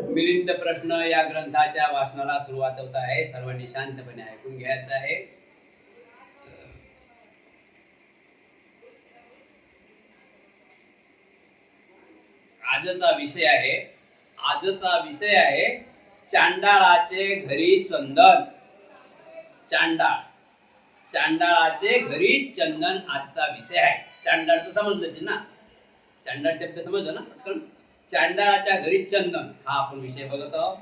मिलिंद प्रश्न या ग्रंथाच्या वाचनाला सुरुवात होत आहे. सर्वांनी शांतपणे ऐकून घ्यायचं आहे. आजचा विषय आहे चांडाळाचे घरी चंदन. चांडाळाचे घरी चंदन आजचा विषय आहे. चांडाळ तर समजलंच ना, चांडाळ शब्द समजला ना पटकन. चांडाळाच्या घरी चंदन हा आपण विषय बघत आहोत.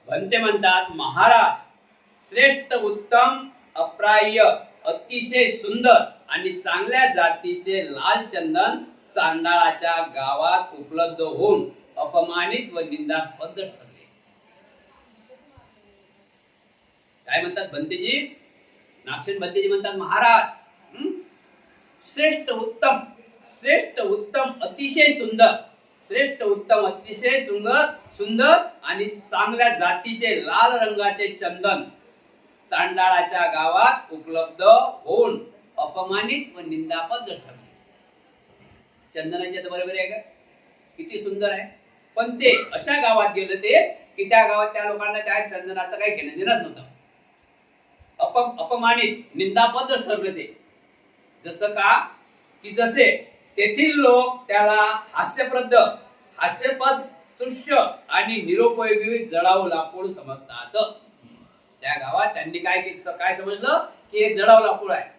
भंते म्हणतात, महाराज श्रेष्ठ उत्तम अप्राय अतिशय सुंदर आणि चांगल्या जातीचे लाल चंदन चांडाळाच्या गावात उपलब्ध होऊन अपमानित व निंदास्पद ठरले. काय म्हणतात भंतेजी? नागसेन भंतेजी म्हणतात, महाराज श्रेष्ठ उत्तम अतिशय सुंदर, श्रेष्ठ उत्तम अतिशय सुंदर आणि चांगल्या जातीचे लाल रंगाचे चंदन चांडाळाच्या गावात उपलब्ध होऊन अपमानित व निंदापद ठरले. चंदनाची आता बरोबर आहे का? किती सुंदर आहे. पण ते अशा गावात गेलं ते की त्या गावात त्या लोकांना त्या चंदनाचं काही घेणं देणंच नव्हतं. अपमानित निंदापद ठरले ते. जसं का की जसे तेथील लोक त्याला हास्यपद तुष्य आणि निरुपयोगी जळाऊ लाकूड समजतात. त्या गावात त्यांनी काय समजलं की एक जळाऊ लाकूड आहे.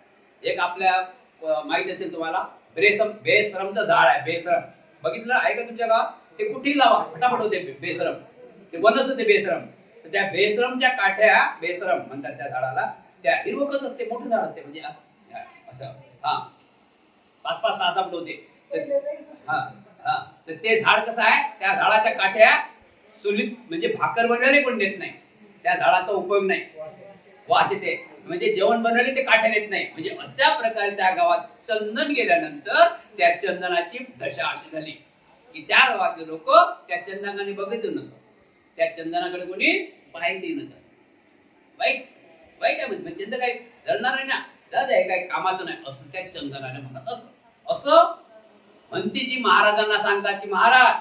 एक आपल्या माहित असेल तुम्हाला बेसरमचं झाड आहे. बेसरम बघितलं आहे का तुमच्या गावात? ते कुठेही लावा फटाफट होते बेसरम. ते वनच होते बेसरम. तर त्या बेसरमच्या काठ्या, बेसरम म्हणतात त्या झाडाला, त्या हिरवकच असते, मोठं झाड असते, म्हणजे असं 5-5, 6 फूट होते. तर ते झाड कसं आहे, त्या झाडाच्या काठ्या चुलीत म्हणजे भाकर बनवायला पण देत नाही. त्या झाडाचा उपयोग नाही, वास येते, म्हणजे जेवण बनवायला ते काठ्या नेत नाही. म्हणजे अशा प्रकारे त्या गावात चंदन गेल्यानंतर त्या चंदनाची दशा अशी झाली की त्या गावातले लोक त्या चंदनाकडे बघत नव्हतं. त्या चंदनाकडे कोणी पाहिजे नव्हतं. वाईट आहे म्हणजे चंदन काही धरणार आहे ना, दादा काही कामाचं नाही असं त्या चंदनाने म्हणत. असं भंतेजी महाराजांना सांगतात की महाराज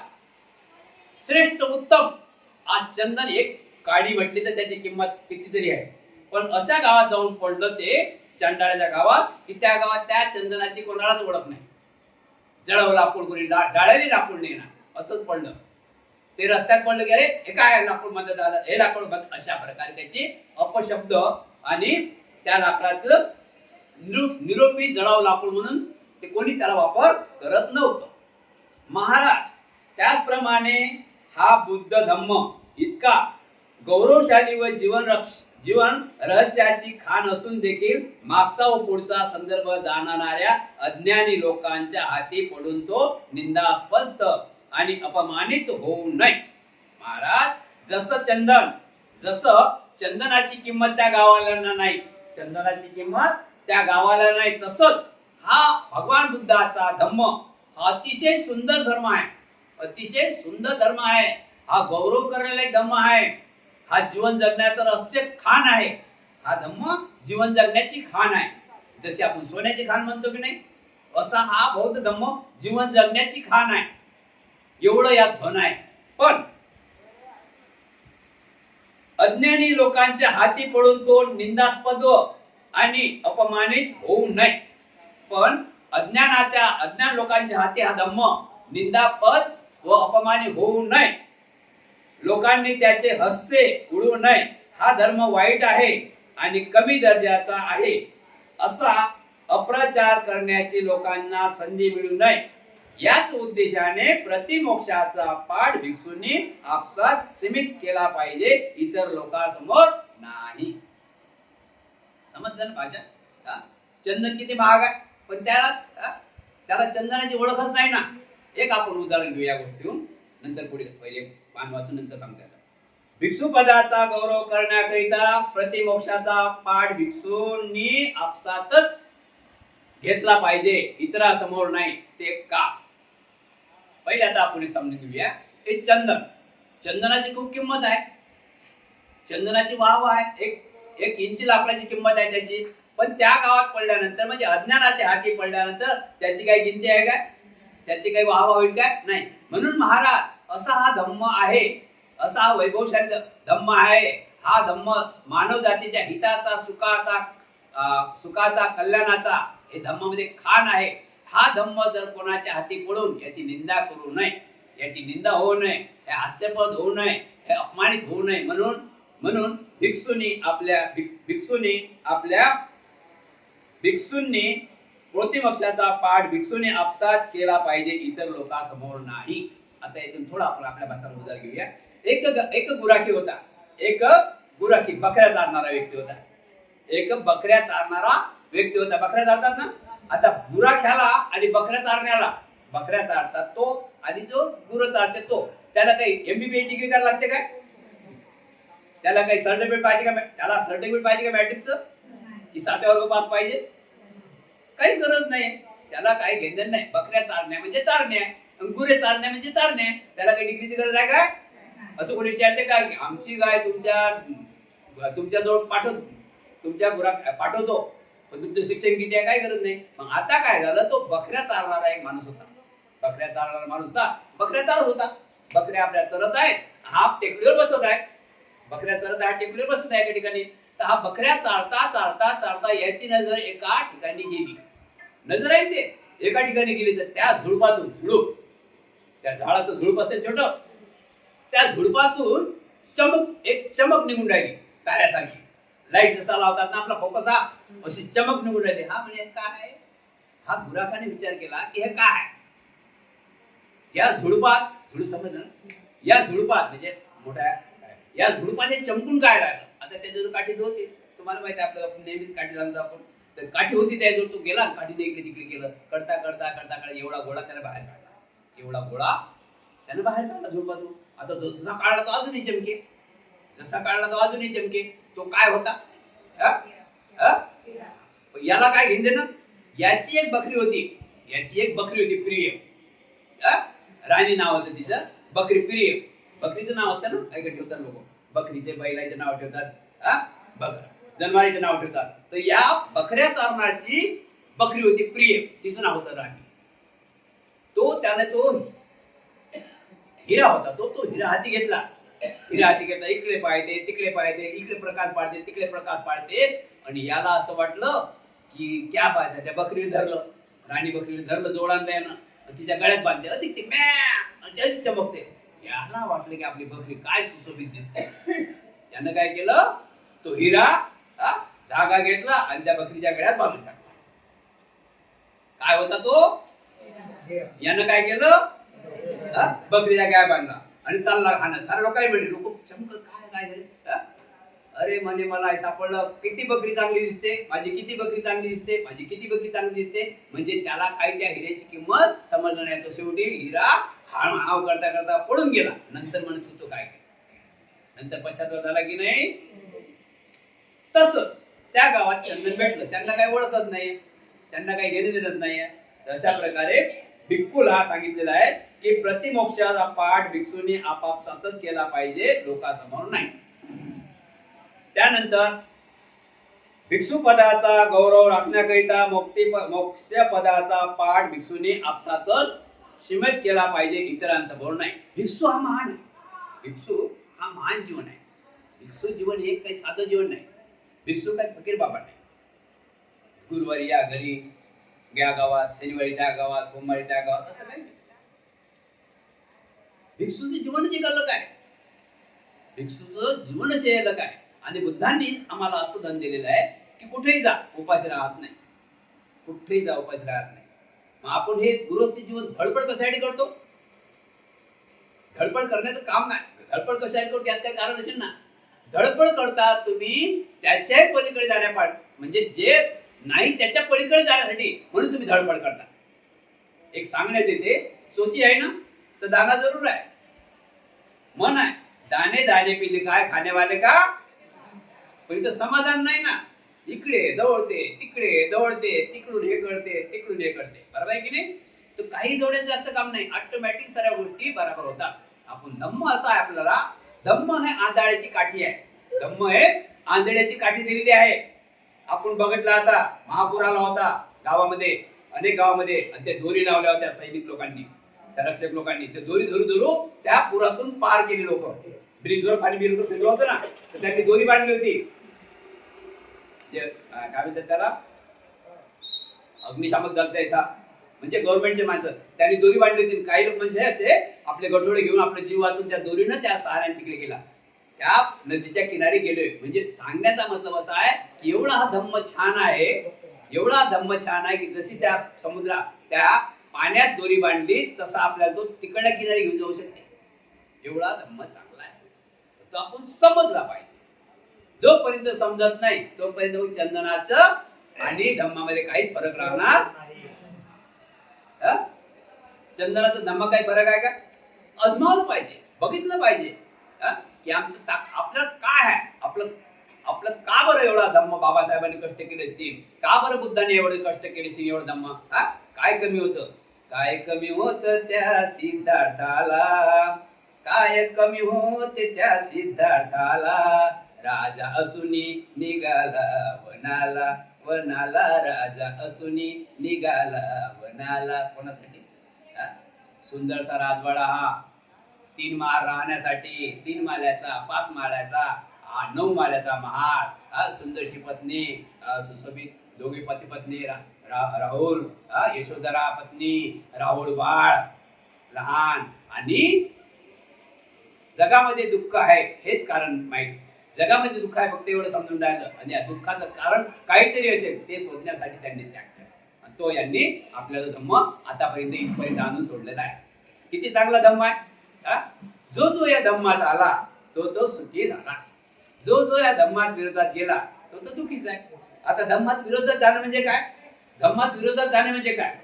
श्रेष्ठ उत्तम आज चंदन एक काडी म्हटली तर त्याची किंमत कितीतरी आहे. पण अशा गावात जाऊन पडलं ते चांडाळ्याच्या गावात की त्या गावात त्या चंदनाची कोणालाच ओळख नाही. जळाऊ लाकूड कोणी डाळ्याने लाकूड नाही ना, असंच पडलं. ते रस्त्यात पडलं की अरे हे काय लाकूड मदत आलं, हे लाकूड बघ. अशा प्रकारे त्याची अपशब्द आणि त्या लाकडाचं निरोपी जळाऊ लाकूड म्हणून ते कोणीच त्याला वापर करत नव्हतं. महाराज त्याचप्रमाणे हा बुद्ध धम्म इतका गौरवशाली व जीवन रहस्याची खाण असून देखील मागचा व पुढचा संदर्भ जाणणाऱ्या अज्ञानी लोकांच्या हाती पडून तो निंदास्पद आणि अपमानित होऊ नये. महाराज जसं चंदनाची किंमत त्या गावाला नाही, तसंच हा भगवान बुद्धाचा धम्म हा अतिशय सुंदर धर्म आहे. हा गौरव करणारा धम्म आहे. हा जीवन जगण्याचं रहस्य खाण आहे. हा धम्म जीवन जगण्याची खाण आहे. जशी आपण सोन्याची खाण म्हणतो की नाही, असा हा बौद्ध धम्म जीवन जगण्याची खाण आहे. एवढं यात धन आहे. पण अज्ञानी लोकांच्या हाती पडून तो निंदास्पद आणि अपमानित होऊ नये. पण अज्ञान लोकांच्या हाती हा धम्म निंदापद व अपमानित होऊ नये. लोकांनी त्याचे हास्य उडवू नये. हा धर्म वाईट आहे आणि कमी दर्जाचा आहे असा अप्रचार करण्याची लोकांना संधी मिळू नये. याच उद्देशाने प्रतिमोक्षाचा पाठ भिक्षूंनी आपसात सीमित केला पाहिजे, इतर लोकांसमोर नाही. समजलं ना भाषा? चंदन किती महाग आहे, पण त्याला चंदनाची ओळखच नाही ना. एक आपण उदाहरण घेऊ या गोष्टीहून, नंतर पुढे पहिले पान वाचून नंतर सांगतात. भिक्षू पदाचा गौरव करण्याकरिता प्रतिमोक्षाचा पाठ भिक्षूंनी आपसातच घेतला पाहिजे, इतरांसमोर नाही. ते का? पहिले आता आपण समजून घेऊया. हे चंदनाची खूप किंमत आहे. चंदनाची वाव आहे. एक इंची लाकडाची किंमत आहे त्याची. पण त्या गावात पडल्यानंतर म्हणजे अज्ञानाच्या हाती पडल्यानंतर त्याची काही गिनती आहे काय? त्याची काही वाहवा होईल काय? नाही. म्हणून महाराज असा हा धम्म आहे, असा हा वैभवशाली धम्म आहे. हा धम्म मानव जातीच्या हिताचा, सुखाचा, कल्याणाचा हे धम्मामध्ये खान आहे. हा धम्म जर कोणाच्या हाती पडून याची निंदा करू नये, याची निंदा होऊ नये, हे हास्यास्पद होऊ नये, हे अपमानित होऊ नये. म्हणून भिक्षूंनी पोथीमक्षाचा पाठ भिक्षूने आपसात केला पाहिजे, इतर लोकांसमोर नाही. आता यातून थोडा आपण आपल्या भाषेत उदाहरण घेऊया. एक गुराखी होता. एक गुराखी बकऱ्या चारणारा व्यक्ती होता. एक बकऱ्या चारणारा व्यक्ती होता. बकऱ्या चारतात ना. आता गुराख्याला आणि बकऱ्या चारण्याला, बकऱ्या चारतात तो आणि जो गुरं चारते तो, त्याला काही MBBS डिग्री करायला लागते काय? त्याला काही सर्टिफिकेट पाहिजे का? त्याला सर्टिफिकेट पाहिजे का मॅट्रिकचं? की 7वे वर्ग पास पाहिजे? काही गरज नाही. त्याला काही घेणं नाही. बकऱ्या चारण्या म्हणजे चारण्या, गुरे चारण्या म्हणजे चारण्या. त्याला काही डिग्रीची गरज आहे काय? असं कोणी विचारते का? आमची गाय तुमच्या जवळ पाठवतो, पण तुमचं शिक्षण किती आहे? काय गरज नाही. मग आता काय झालं, तो बकऱ्या चारणारा एक माणूस होता. बकऱ्या चारणारा माणूस होता. बकऱ्या चारत होता. बकऱ्या आपल्या चरत आहेत, हा टेकडीवर बसत आहे. बकऱ्या चरत आहे, टेकडीवर बसत आहे एका ठिकाणी. तर हा बकऱ्या चारता चारता चारता याची नजर एका ठिकाणी गेली. नजर आहे ते एका ठिकाणी गेली. तर त्या झुडपातून, त्या झाडाचं झुडप असते छोटं, त्या झुडपातून एक चमक निघून राहिली ताऱ्यासारखी. लाईट जसा लावतात ना आपला फोकस, हा अशी चमक निघून राहिली. हा म्हणजे काय? हा गुराखाने विचार केला की हे काय? या झुडपात, झुडूप समजलं ना, या झुडपात म्हणजे मोठ्या, या झुडपाने चमकून काय राहिलं? आता त्याच्याजवळ काठी होती, तुम्हाला माहिती आहे, आपलं नेहमीच काठी जाणतो आपण. तर काठी होती त्याच्याजवळ, तो गेला काठीने इकडे तिकडे केलं. करता एवढा गोळा त्याने बाहेर काढला. एवढा गोळा त्याने बाहेर काढला झुडपातून. आता तो जसा काढला तो अजूनही चमके, जसा काढला तो अजूनही चमके. तो काय होता? याला काय घेऊन दे ना. याची एक बकरी होती प्रिय. राणी नाव होतं तिचं, बकरी प्रिय. बकरीचं नाव होतं ना, काय ठेवतात लोक, बकरीचे बैलाचे नाव ठेवतात, जनावरांचे नाव ठेवतात. तर या बकऱ्या चारणाची बकरी होती प्रिय, तिचं नाव होतं राणी. त्याने तो हिरा होता, तो हिरा हाती घेतला. इकडे पाहते, तिकडे पाहते, इकडे प्रकाश पाडते, तिकडे प्रकाश पाडते. आणि याला असं वाटलं की क्या बात आहे, त्या बकरीने धरलं, राणी बकरीने धरलं, जोडान द्यानं तिच्या गळ्यात बांधते, अधिक ते म्या चमकते. याला वाटलं की आपली बकरी काय सुशोभित दिसते. त्यानं काय केलं, तो हिरा धागा घेतला आणि त्या बकरीच्या गळ्यात बांधून टाकला. काय होता तो? यानं काय केलं, बकरीच्या गळ्यात बांधला आणि चालला खाणं. सारे लोक काय म्हणले, लोक चमक काय झाले? अरे म्हणे मला सापडलं, किती बकरी चांगली दिसते माझी, किती बकरी चांगली दिसते माझी, किती बकरी चांगली दिसते. म्हणजे त्याला काय त्या हिऱ्याची किंमत समजलं नाही. तो शेवटी हिरा हाव करता करता पडून गेला. नंतर म्हणत तो काय, नंतर पश्चाताप झाला की नाही. तसंच त्या गावात चंदन भेटलं, त्यांना काही ओळखत नाही, त्यांना काही घेणे देत नाही. अशा प्रकारे भिक्खूला सांगितलेलं आहे की प्रतिमोक्षाचा पाठ भिक्षूंनी आपापसातच केला पाहिजे, लोकांसमोर नाही. त्यानंतर भिक्षू पदाचा गौरव राखण्याकरिता मोक्ष पदाचा पाठ भिक्षूंनी आपसातच सीमित केला पाहिजे, इतरांसमोर नाही. भिक्षू हा महान आहे. भिक्षू हा महान जीवन आहे. भिक्षू जीवन हे काही साधं जीवन नाही. भिक्षू काही फकीर बाबा नाही. गुरुवारी या घरी, या गावात, शनिवारी त्या गावात, सोमवारी त्या गावात, असं काही नाही. भिक्षूचं जीवनच एक अलग आहे. भिक्षूचं जीवनच हे अलग आहे. आणि बुद्धांनी आम्हाला असं धन दिलेलं आहे की कुठेही जा उपाशी राहत नाही, कुठेही जा उपाशी राहत नाही. मग आपण हे गृहस्थी जीवन धडपड कशासाठी करतो? धडपड करण्याचं काम नाही. धडपड कशासाठी करतो यात काही कारण असेल ना. धडपड करता तुम्ही त्याच्याही पलीकडे जाण्यापाठ, म्हणजे जे नाही त्याच्या पलीकडे जाण्यासाठी, म्हणून तुम्ही धडपड करता. एक सांगण्यात येते, सोची आहे ना तर दाना जरूर आहे. मन आहे, दाणे दाणे पिले काय खाणे वाले का, पण इथं समाधान नाही ना. इकडे दौडते, तिकडे दौडते, तिकडून हे करते, तिकडून हे करते. बरोबर आहे की नाही? तर काही दौड्यात जास्त काम नाही, ऑटोमॅटिक सगळ्या गोष्टी बरोबर होतात. आपण धम्म असा आहे आपल्याला. धम्म हे आंधळ्याची काठी आहे. धम्म हे आंधळ्याची काठी दिलेली आहे. आपण बघितलं आता महापूर आला होता गावामध्ये, अनेक गावामध्ये, आणि ते दोरी लावल्या होत्या सैनिक लोकांनी, त्या रक्षक लोकांनी. ते दोरी धरू धरू त्या पुरातून पार केली लोक. ब्रिजवर पाणी बिरवर फिरलं होतं ना, तर त्यांनी दोरी बांधली होती. काय म्हणतात त्याला, अग्निशामक दल त्याचा, म्हणजे गव्हर्नमेंटचे माणसं, त्यांनी दोरी बांधली होती. काही लोक म्हणजे असे आपले गठोडे घेऊन आपला जीव वाचून त्या दोरीनं त्या सहाऱ्याने तिकडे गेला, त्या नदीच्या किनारी गेलोय. म्हणजे सांगण्याचा मतलब असा आहे की एवढा हा धम्म छान आहे, एवढा धम्म छान आहे की जशी त्या समुद्रात त्या पाण्यात दोरी बांधली तसा आपल्याला तो तिकडल्या किनारी घेऊन जाऊ शकते. एवढा धम्म चांगला आहे, तो आपण समजला पाहिजे. जोपर्यंत समजत नाही तोपर्यंत मग चंदनाचं आणि धम्मामध्ये काहीच फरक राहणार. चंदनाचा धम्मा काही फरक आहे का? अजमावलं पाहिजे, बघितलं पाहिजे की आमचं आपलं काय आहे, आपलं आपलं का बरं एवढा धम्म बाबासाहेबांनी कष्ट केले असतील, का बरं बुद्धाने एवढे कष्ट केले असतील, एवढं धम्म काय कमी होतं, काय कमी होत त्या सिद्धार्थाला, काय कमी होते त्या सिद्धार्थाला, राजा असुनी निघाला वनाला, वनाला राजा असुनी निघाला वनाला. कोणासाठी? सुंदरसा राजवाडा हा 3 महाल राहण्यासाठी, 3 माळ्याचा, 5 माळ्याचा, 9 माळ्याचा महाल, सुंदरशी पत्नी, सुशोभित दोघे पती पत्नी, राहुल, यशोधरा पत्नी, राहुल बाळ लहान, आणि जगामध्ये दुःख आहे हेच कारण माहित. जगामध्ये दुःख आहे फक्त एवढं समजून जायचं, आणि या दुःखाचं कारण काहीतरी असेल ते शोधण्यासाठी त्यांनी त्याग केला, आणि तो यांनी आपल्याला धम्म आतापर्यंत इथपर्यंत आणून सोडलेला आहे. किती चांगला धम्म आहे. जो जो या धम्मात आला तो सुखी झाला, जो जो या धम्मात विरोधात गेला तो दुःखीच आहे. आता धम्मात विरोधात जाणं म्हणजे काय? धम्मात विरोधात जाणे म्हणजे काय?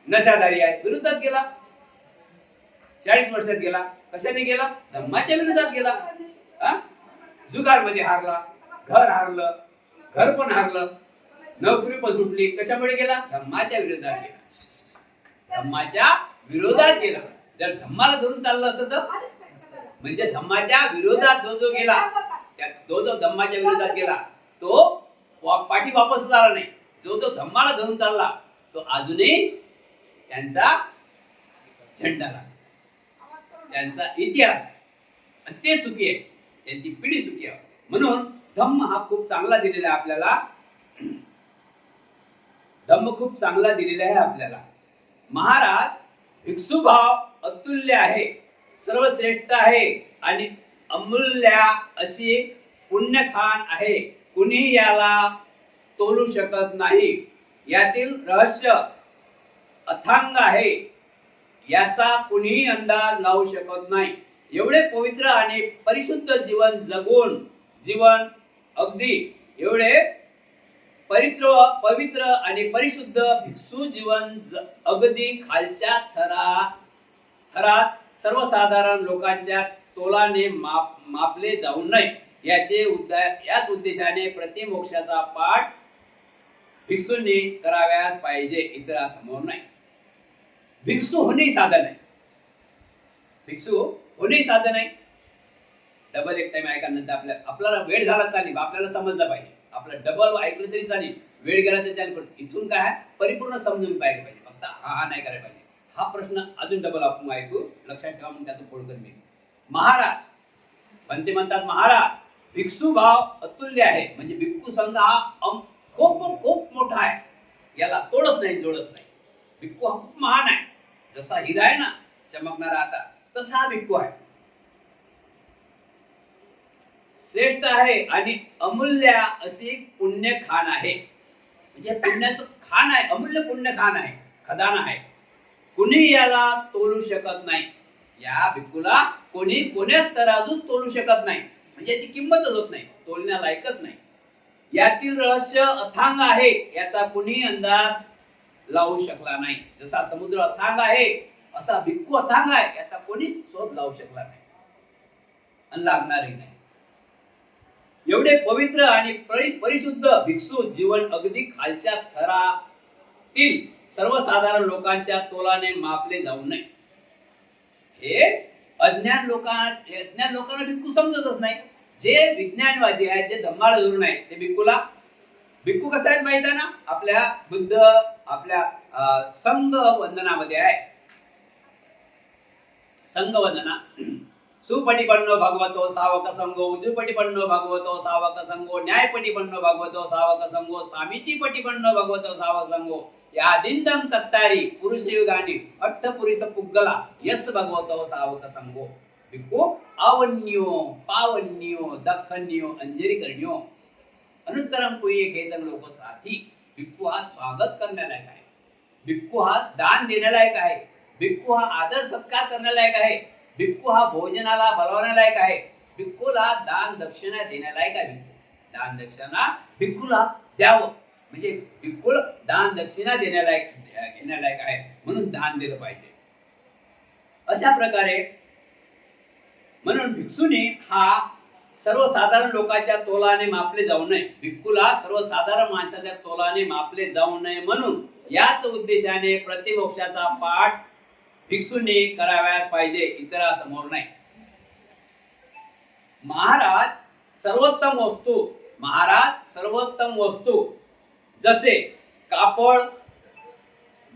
नशाधारी आहे, विरोधात गेला, 40 वर्षात गेला, कशाने गेला? धम्माच्या विरोधात गेला. जुगार मध्ये हारला, घर हारलं, घर पण हारलं, नोकरी पण सुटली, कशामुळे गेला? धम्माच्या विरोधात गेला, धम्माच्या विरोधात गेला. जर धम्माला धरून चाललं असतं तर, म्हणजे धम्माच्या विरोधात जो जो गेला, जो धम्माच्या विरोधात गेला तो पाठी वापस आला नाही. जो जो धम्माला धरून चालला तो अजूनही त्यांचा झेंडा लागला, त्यांचा इतिहास आहे, आणि ते सुखी आहे, त्यांची पिढी सुखी आहे. म्हणून धम्म हा खूप चांगला दिलेला आहे आपल्याला, धम्म खूप चांगला दिलेला आहे आपल्याला. महाराज, भिक्षुभाव अतुल्य आहे, सर्वश्रेष्ठ आहे, आणि अमूल्य अशी पुण्यखान आहे, कुणी याला तोलू शकत नाही. यातील रहस्य अथांग आहे, याचा कुणीही अंदाज लावू शकत नाही. एवढे पवित्र आणि परिशुद्ध जीवन जगून, जीवन अगदी एवढे पवित्र आणि परिशुद्ध भिक्षू जीवन अगदी खालच्या थरात सर्वसाधारण लोकांच्या तोलाने मापले जाऊ नये. याच उद्देशाने प्रतिमोक्षाचा पाठ भिक्षूंनी कराव्यास पाहिजे, इतरांसमोर नाही. भिक्षू होणे साधन आहे, भिक्षू होणे साधन आहे. डबल एक टाइम ऐका, नंतर आपल्याला वेळ झाला चालेल, आपल्याला समजलं पाहिजे. आपलं डबल ऐकलं तरी चालेल, वेळ गेला तरी चालेल, पण इथून काय परिपूर्ण समजून पाहिजे. फक्त हा नाही करायला पाहिजे. हा प्रश्न अजून डबल आपण ऐकू, लक्षात ठेवा, मग त्यातून पुढे कर. मी महाराज म्हणतात, महाराज भिक्षू भाव अतुल्य आहे, म्हणजे भिक्खू संघ हा खूप खूप मोठा आहे, याला तोडत नाही, जोडत नाही. भिक्खू हा खूप महान आहे, जसा हिरा आहे ना चमकणारा आता, तसा हा भिक्खू आहे. श्रेष्ठ आहे आणि अमूल्य अशी पुण्य खान आहे, म्हणजे पुण्याचं खान आहे, अमूल्य पुण्य खान आहे, खदाना आहे. कुणी याला तोलू शकत नाही. या भिक्खूला कोणी कोण्यात तराजून तोलू शकत नाही, म्हणजे याची किंमतच होत नाही, तोलण्यालायकच नाही. यातील रहस्य अथांग आहे, याचा कुणी अंदाज लावू शकला नाही. जसा समुद्र अथांग आहे असा भिक्खू अथांग आहे, याचा कोणीच शोध लावू शकला नाही आणि लागणारही नाही. एवढे पवित्र आणि परिशुद्ध भिक्षू जीवन अगदी खालच्या थरातील सर्वसाधारण लोकांच्या तोलाने मापले जाऊ नये. हे अज्ञान लोकांना भिक्खू समजतच नाही. जे विज्ञानवादी आहेत, जे धम्माला धरून आहेत, ते भिक्खूला भिक्खू कसा आहेत माहित आहे ना, आपल्या बुद्ध आपल्या संघ वंदनामध्ये आहे. संघ वंदना सुपटिपन्नो भगवतो सावक संघो, उजुपटिपन्नो भगवतो सावक संघो, न्यायपटिपन्नो भगवतो सावक संघो, सामीची पटिपन्नो भगवतो सावक संघो, या दिंदम सत्तारी पुरुष युगानी अट्टपुरुष पुग्गला यस भगवतो सावक संघो. भिक्खू आवन्यो पावन्यो दखन्यो अंजरी करण्यो अनुत्तरम कोई खेतन लोक साथी. भिक्खू हा स्वागत करण्यालायक आहे. भिक्खू हा दान देण्यालायक आहे. भिक्खू हा आदर सत्कार करण्यालायक आहे. भिक्खू हा भोजनाला बोलवण्यालायक आहे. भिक्खूला दान दक्षिणा देण्यालायक आहे. दान दक्षिणा भिक्खूला द्यावं म्हणजे भिक्खूला दान दक्षिणा घेण्यालायक आहे, म्हणून दान दिलं पाहिजे. अशा प्रकारे म्हणून भिक्षुनी हा सर्वसाधारण लोकांच्या तोलाने मापले जाऊ नये. भिक्खूला सर्वसाधारण माणसाच्या तोलाने मापले जाऊ नये म्हणून याच उद्देशाने प्रतिमोक्षाचा पाठ भिक्षूंनी कराव्यास पाहिजे, इतरांसमोर नाही. महाराज सर्वोत्तम वस्तू जसे कापड,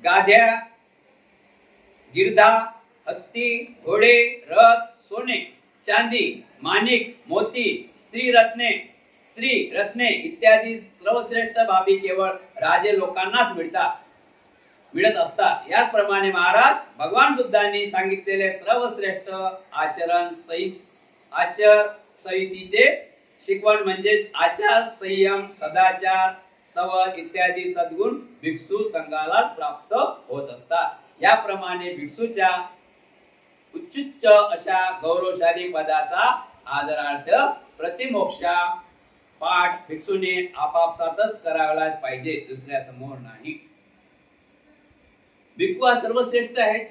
गाद्या, गिरधा, हत्ती, घोडे, रथ, सोने, चांदी, माणिक, मोती, स्त्री रत्ने इत्यादी सर्वश्रेष्ठ बाबी केवळ राजे लोकांनाच मिळत असतात. याचप्रमाणे महाराज भगवान बुद्धांनी सांगितलेले सर्वश्रेष्ठ आचार संहितेचे शिकवण म्हणजे आचार, संयम, सदाचार, सवय इत्यादी सद्गुण भिक्षू संघाला प्राप्त होत असतात. याप्रमाणे भिक्षूच्या उच्च अशा गौरवशाली पदाचा आदरार्थ प्रतिमोक्षा पाठ भिक्षूने आपापसातच करायलाच पाहिजे, दुसऱ्या समोर नाही. भिक्खू हा सर्वश्रेष्ठ आहेत.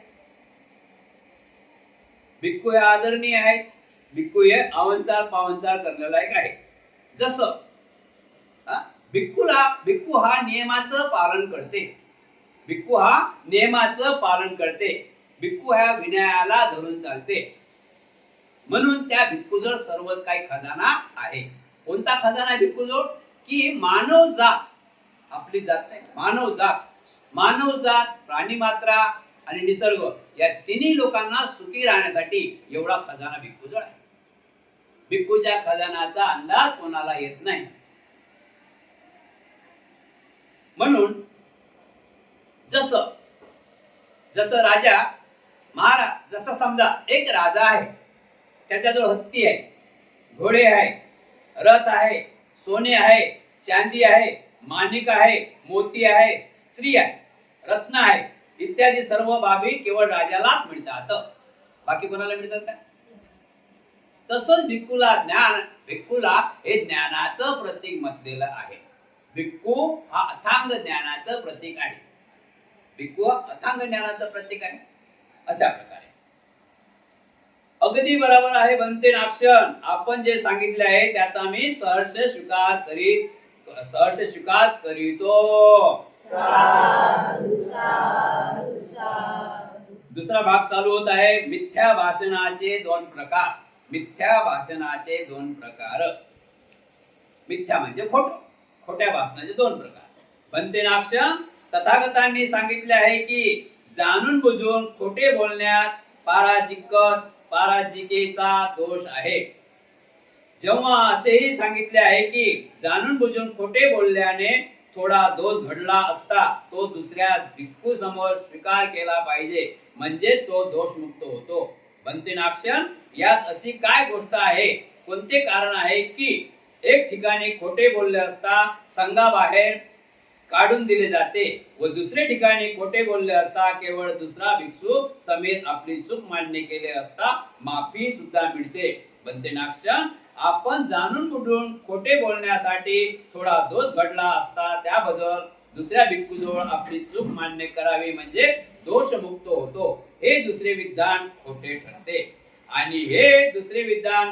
भिक्खू हे आदरणीय आहेत. भिक्खू हे आवंचार पावंचार करण्यालायक आहे. जसं भिक्खू हा नियमाचं पालन करते. भिक्खू हा नियमाचं पालन करते. भिक्खू ह्या विनयाला धरून चालते. म्हणून त्या भिक्खूजवळ सर्वच काही खजाना आहे. कोणता खजाना आहे भिक्खूजवळ? की मानव जात, आपली जात नाही, मानव जात, प्राणी मात्रा आणि निसर्ग या तिन्ही लोकांना सुखी राहण्यासाठी एवढा खजाना भिक्खूजवळ आहे. भिक्खूच्या खजानाचा अंदाज कोणाला येत नाही. म्हणून जसं राजा महाराज, जसं समजा एक राजा आहे, त्याच्याजवळ हत्ती आहे, घोडे आहे, रथ आहे, सोने आहे, चांदी आहे, माणिक आहे, मोती आहे, स्त्री आहे, रत्न आहे इत्यादी सर्व बाबी केवळ राजालाच मिळतात, बाकी कोणाला मिळतात का? तसंच भिक्खूला हे ज्ञानाचं प्रतीक म्हटलेलं आहे. भिक्खू हा अथांग ज्ञानाचं प्रतीक आहे. भिक्खू अथांग ज्ञानाचं प्रतीक आहे. अशा प्रकारे अगदी बरोबर आहे बनते नाक्षण. आपण जे सांगितले आहे त्याचा मी सहर्ष स्वीकार करीतो. दुसरा भाग चालू होत आहे. मिथ्या भाषणाचे दोन प्रकार. मिथ्या म्हणजे खोट्या भाषणाचे दोन प्रकार. बनते नाक्षण तथागतांनी सांगितले आहे की जाणून बुजून खोटे बोलण्यात पाराजिकेचा दोष आहे. जेव्हा असेही सांगितले आहे की जाणून बुजून खोटे बोलल्याने थोडा दोष घडला असता तो दुसऱ्या भिक्खू समोर स्वीकार केला पाहिजे, म्हणजे तो दोषमुक्त होतो. बनते नाक्षण यात अशी काय गोष्ट आहे, कोणते कारण आहे की एक ठिकाणी खोटे बोलले असता संघाबाहेर काढून दिले जाते व दुसरे ठिकाणी खोटे बोलले असता केवळ दुसरा भिक्षू समेत आपली चूक मान्य केले असता माफी सुद्धा मिळते. बनते नाक्षण आपण जाणून बुजून खोटे बोलण्यासाठी थोडा दोष घडला असता त्याबद्दल दुसऱ्या भिक्खूजवळ आपली चूक मान्य करावी, म्हणजे दोषमुक्त होतो. हे दुसरे विधान खोटे ठरते. आणि हे दुसरे विधान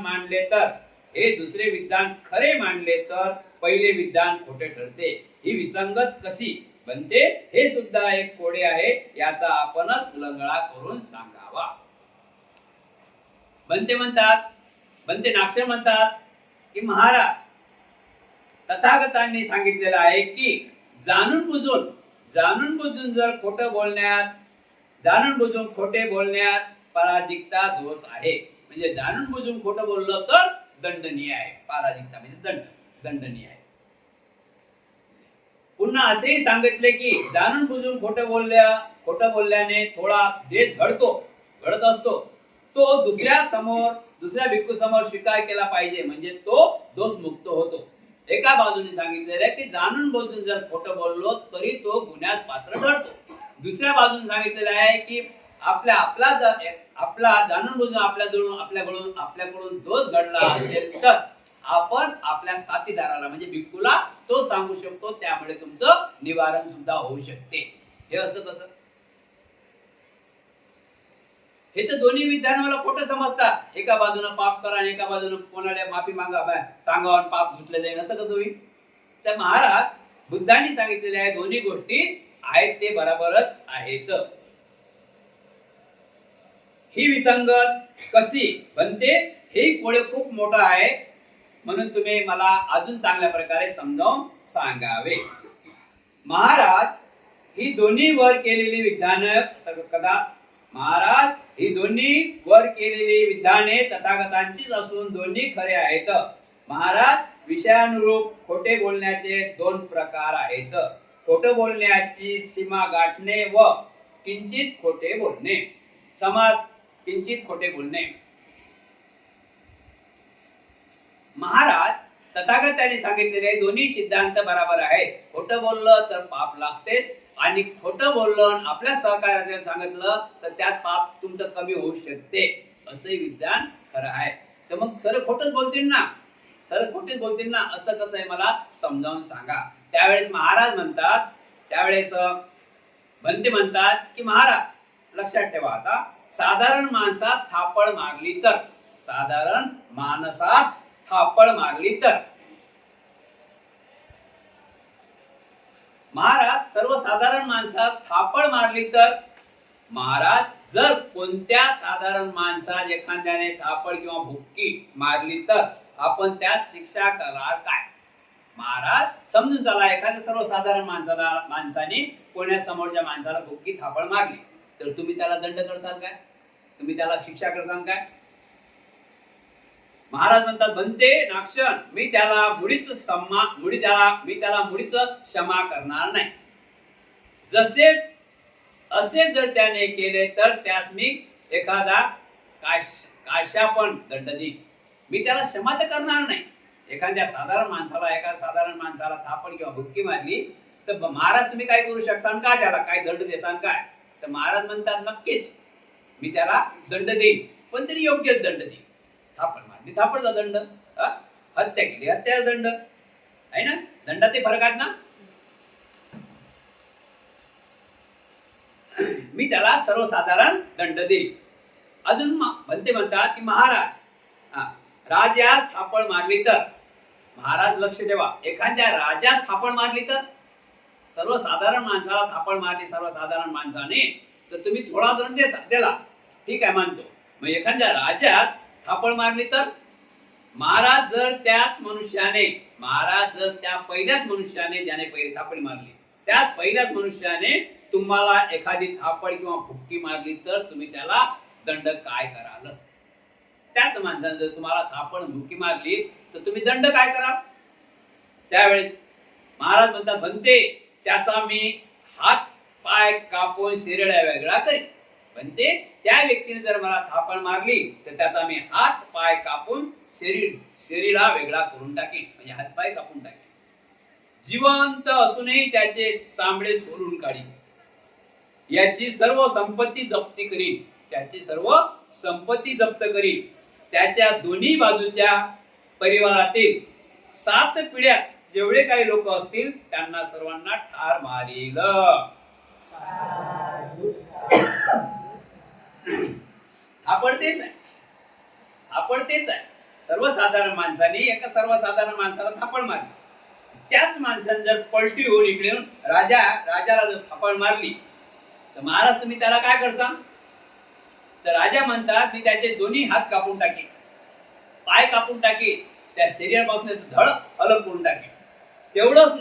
खरे मानले तर पहिले विधान खोटे ठरते. ही विसंगत कशी बनते हे सुद्धा एक कोडे आहे, याचा आपणच उलगडा करून सांगावा. बनते नाक्षण म्हणतात की महाराज तथागतांनी सांगितलेलं आहे की जाणून बुजून जर खोटं बोलण्यात, जाणून बुजून खोटे बोलण्यात पराजिकता दोष आहे. म्हणजे जाणून बुजून खोटं बोललं तर दंडनीय आहे. पराजिकता म्हणजे दंडनीय आहे. पुन्हा असेही सांगितले की जाणून बुजून खोटं बोलल्याने थोडा देश घडत असतो, तो दुसऱ्या भिक्खू समोर स्वीकार केला पाहिजे, म्हणजे तो दोषमुक्त होतो. एका बाजूने सांगितलेलं आहे की जाणून बुजून जर खोटं बोललो तरी तो गुन्ह्यात पात्र ठरतो. दुसऱ्या बाजूने सांगितलेलं आहे की आपला जाणून बुजून आपल्याकडून दोष घडला असेल तर आपण आपल्या साथीदाराला म्हणजे भिक्खूला तो सांगू शकतो, त्यामुळे तुमचं निवारण सुद्धा होऊ शकते. हे असं कसं? हे तर दोन्ही विधान मला खोटं समजतात. एका बाजूने पाप करा आणि एका बाजूने कोणाला माफी सांगावं पाप धुतले जाईल, असं कसं होईल? तर महाराज बुद्धांनी सांगितलेले आहे दोन्ही गोष्टी आहेत ते बरोबरच आहेत. ही विसंगत कशी बनते हे कोडे खूप मोठं आहे, म्हणून तुम्ही मला अजून चांगल्या प्रकारे समजावून सांगावे. महाराज ही दोन्ही वर केलेली विधाने तथागतांचीच असून दोन्ही खरे आहेत. महाराज विषयानुरूप खोटे बोलण्याचे दोन प्रकार आहेत. खोटे बोलण्याची सीमा गाठणे व किंचित खोटे बोलणे. किंचित खोटे बोलणे. महाराज तथागतांनी सांगितलेले दोन्ही सिद्धांत बरोबर आहेत. खोटं बोललं तर पाप लागतेच, आणि खोटं बोललं आपल्या सहकार्याने सांगितलं तर त्यात पाप तुमचं कमी होऊ शकते, असंही विधान खरं आहे. तर मग सर खोटंच बोलतील ना, असं कसं आहे मला समजावून सांगा. त्यावेळेस महाराज म्हणतात, बनते म्हणतात की महाराज लक्षात ठेवा, आता साधारण माणसास थापड मारली तर महाराज सर्वसाधारण माणसास थापड मारली तर महाराज जर कोणत्या साधारण माणसास एखाद्याने थापड किंवा भुक्की मारली तर आपण त्यास शिक्षा करणार काय? महाराज समजून चला, एखाद्या सर्वसाधारण माणसाने कोण्या समोरच्या माणसाला भुक्की थापड मारली तर तुम्ही त्याला दंड करसाल काय? तुम्ही त्याला शिक्षा करसाल काय? महाराज म्हणतात बनते नाक्षण मी त्याला मुळीच क्षमा करणार नाही. असे जर त्याने केले तर त्यास मी एखादा काशा पण दंड देईन. मी त्याला क्षमा तर करणार नाही. एखाद्या साधारण माणसाला थापड किंवा भुक्की मारली तर महाराज तुम्ही काय करू शकसान का? त्याला काय दंड देसान काय? तर महाराज म्हणतात नक्कीच मी त्याला दंड देईन, पण तरी योग्य दंड देईन. थापड मारली थापडचा दंड, हत्या केली हत्याचा दंड आहे ना. दंडाचे फरक आहेत ना. मी त्याला सर्वसाधारण दंड देईन. अजून म्हणतात की महाराज राजास थापड मारली तर, महाराज लक्ष ठेवा, एखाद्या राजास थापड मारली तर, सर्वसाधारण माणसाला थापड मारली सर्वसाधारण माणसाने तर तुम्ही थोडा दंड दिला, ठीक आहे मानतो. मग एखाद्या राजास थापड मारली तर महाराज जर त्या पहिल्याच मनुष्याने ज्याने पहिली थापड मारली त्याच पहिल्याच मनुष्याने तुम्हाला एखादी थापड किंवा भुक्की मारली तर तुम्ही त्याला दंड काय कराल? त्याच माणसाने जर तुम्हाला थापड भुक्की मारली तर तुम्ही दंड काय कराल? त्यावेळेस महाराज म्हणतात बनते त्याचा मी हात पाय कापून शरीरा वेगळा करीन. बनते त्या व्यक्तीने जर मला थापड मारली तर त्याचा मी हात पाय कापून शरीरा वेगळा करून टाकीन, म्हणजे हात पाय कापून टाकीन. जिवंत असूनही त्याचे चामडे सोलून काढीन. याची सर्व संपत्ती जप्त करीन. त्याच्या दोन्ही बाजूच्या परिवारातील 7 पिढ्या जेवढे काही लोक असतील त्यांना सर्वांना ठार मारील. आपण तेच आहे. सर्वसाधारण माणसाने एका सर्वसाधारण माणसाला थापड मारली, त्याच माणसाने जर पलटी होऊन इकडे राजाला जर थापड मारली तर महाराज तुम्ही त्याला काय करता? तर राजा म्हणतात मी त्याचे दोन्ही हात कापून टाकेन, पाय कापून टाकेन, त्या शरीरापासून धड अलग करून टाकेन. तेवढंच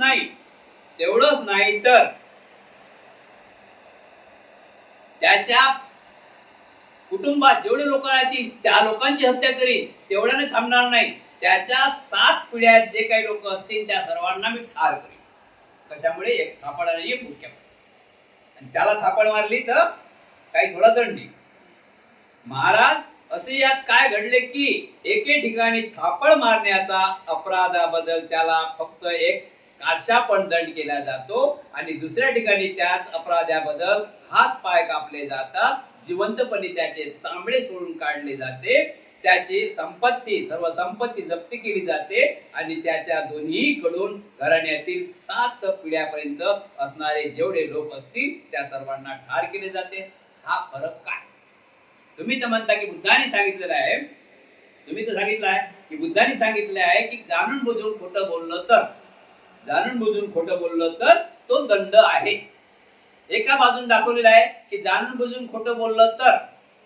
नाही तर त्याच्या कुटुंबात जेवढे लोक राहतील त्या लोकांची हत्या करीन, तेवढ्याने थांबणार नाही. त्याच्या 7 पिढ्यात जे काही लोक असतील त्या सर्वांना मी ठार करीन. कशामुळे? एक थापडाने एक मुक्यामुळे. आणि त्याला थापड मारली तर काही थोडा दंड नाही. महाराज असे यात काय घडले की एके ठिकाणी थापड मारण्याचा अपराधाबद्दल त्याला फक्त एक काशापण दंड केला जातो आणि दुसऱ्या ठिकाणी त्याच अपराधाबद्दल हात पाय कापले जातात, जिवंतपणे त्याचे चामडे सोडून काढले जाते, त्याची सर्व संपत्ती जप्त केली जाते आणि त्याच्या दोन्ही कडून घराण्यातील 7 पिढ्यापर्यंत असणारे जेवढे लोक असतील त्या सर्वांना ठार केले जाते. हा फरक काय? तुम्ही तर म्हणता की बुद्धाने सांगितलेलं आहे, की बुद्धाने सांगितले आहे की जाणून बुजून खोटं बोललं तर तो दंड आहे. एका बाजून दाखवलेला आहे की जाणून बुजून खोटं बोललं तर,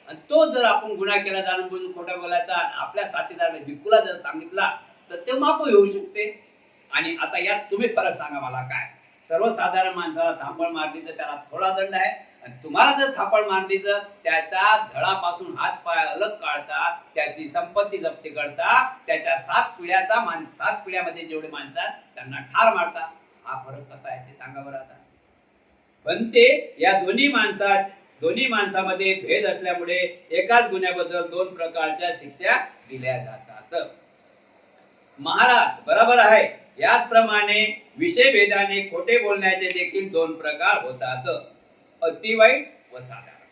आणि तो जर आपण गुन्हा केला जाणून बुजून खोटं बोलायचा आपल्या साथीदार भिक्खूला जर सांगितला तर ते माफ होऊ शकते. आणि आता यात तुम्ही फरक सांगा मला काय? सर्वसाधारण माणसाला थापड मारली तर त्याला थोडा दंड आहे, आणि तुम्हाला जर थापड मारली तर त्याच्या धडापासून हात पाय अलग काढता, त्याची संपत्ती जप्त करता, त्याच्या 7 पिढ्यामध्ये जेवढे माणसं त्यांना ठार मारता. हा फरक कसा आहे ते सांगा बरं आता. पण ते या दोन्ही माणसामध्ये भेद असल्यामुळे एकाच गुन्ह्याबद्दल 2 प्रकारच्या शिक्षा दिल्या जातात. महाराज बरोबर आहे. याचप्रमाणे विषय भेदाने खोटे बोलण्याचे देखील 2 प्रकार होतात, अति वाईट व साधारण.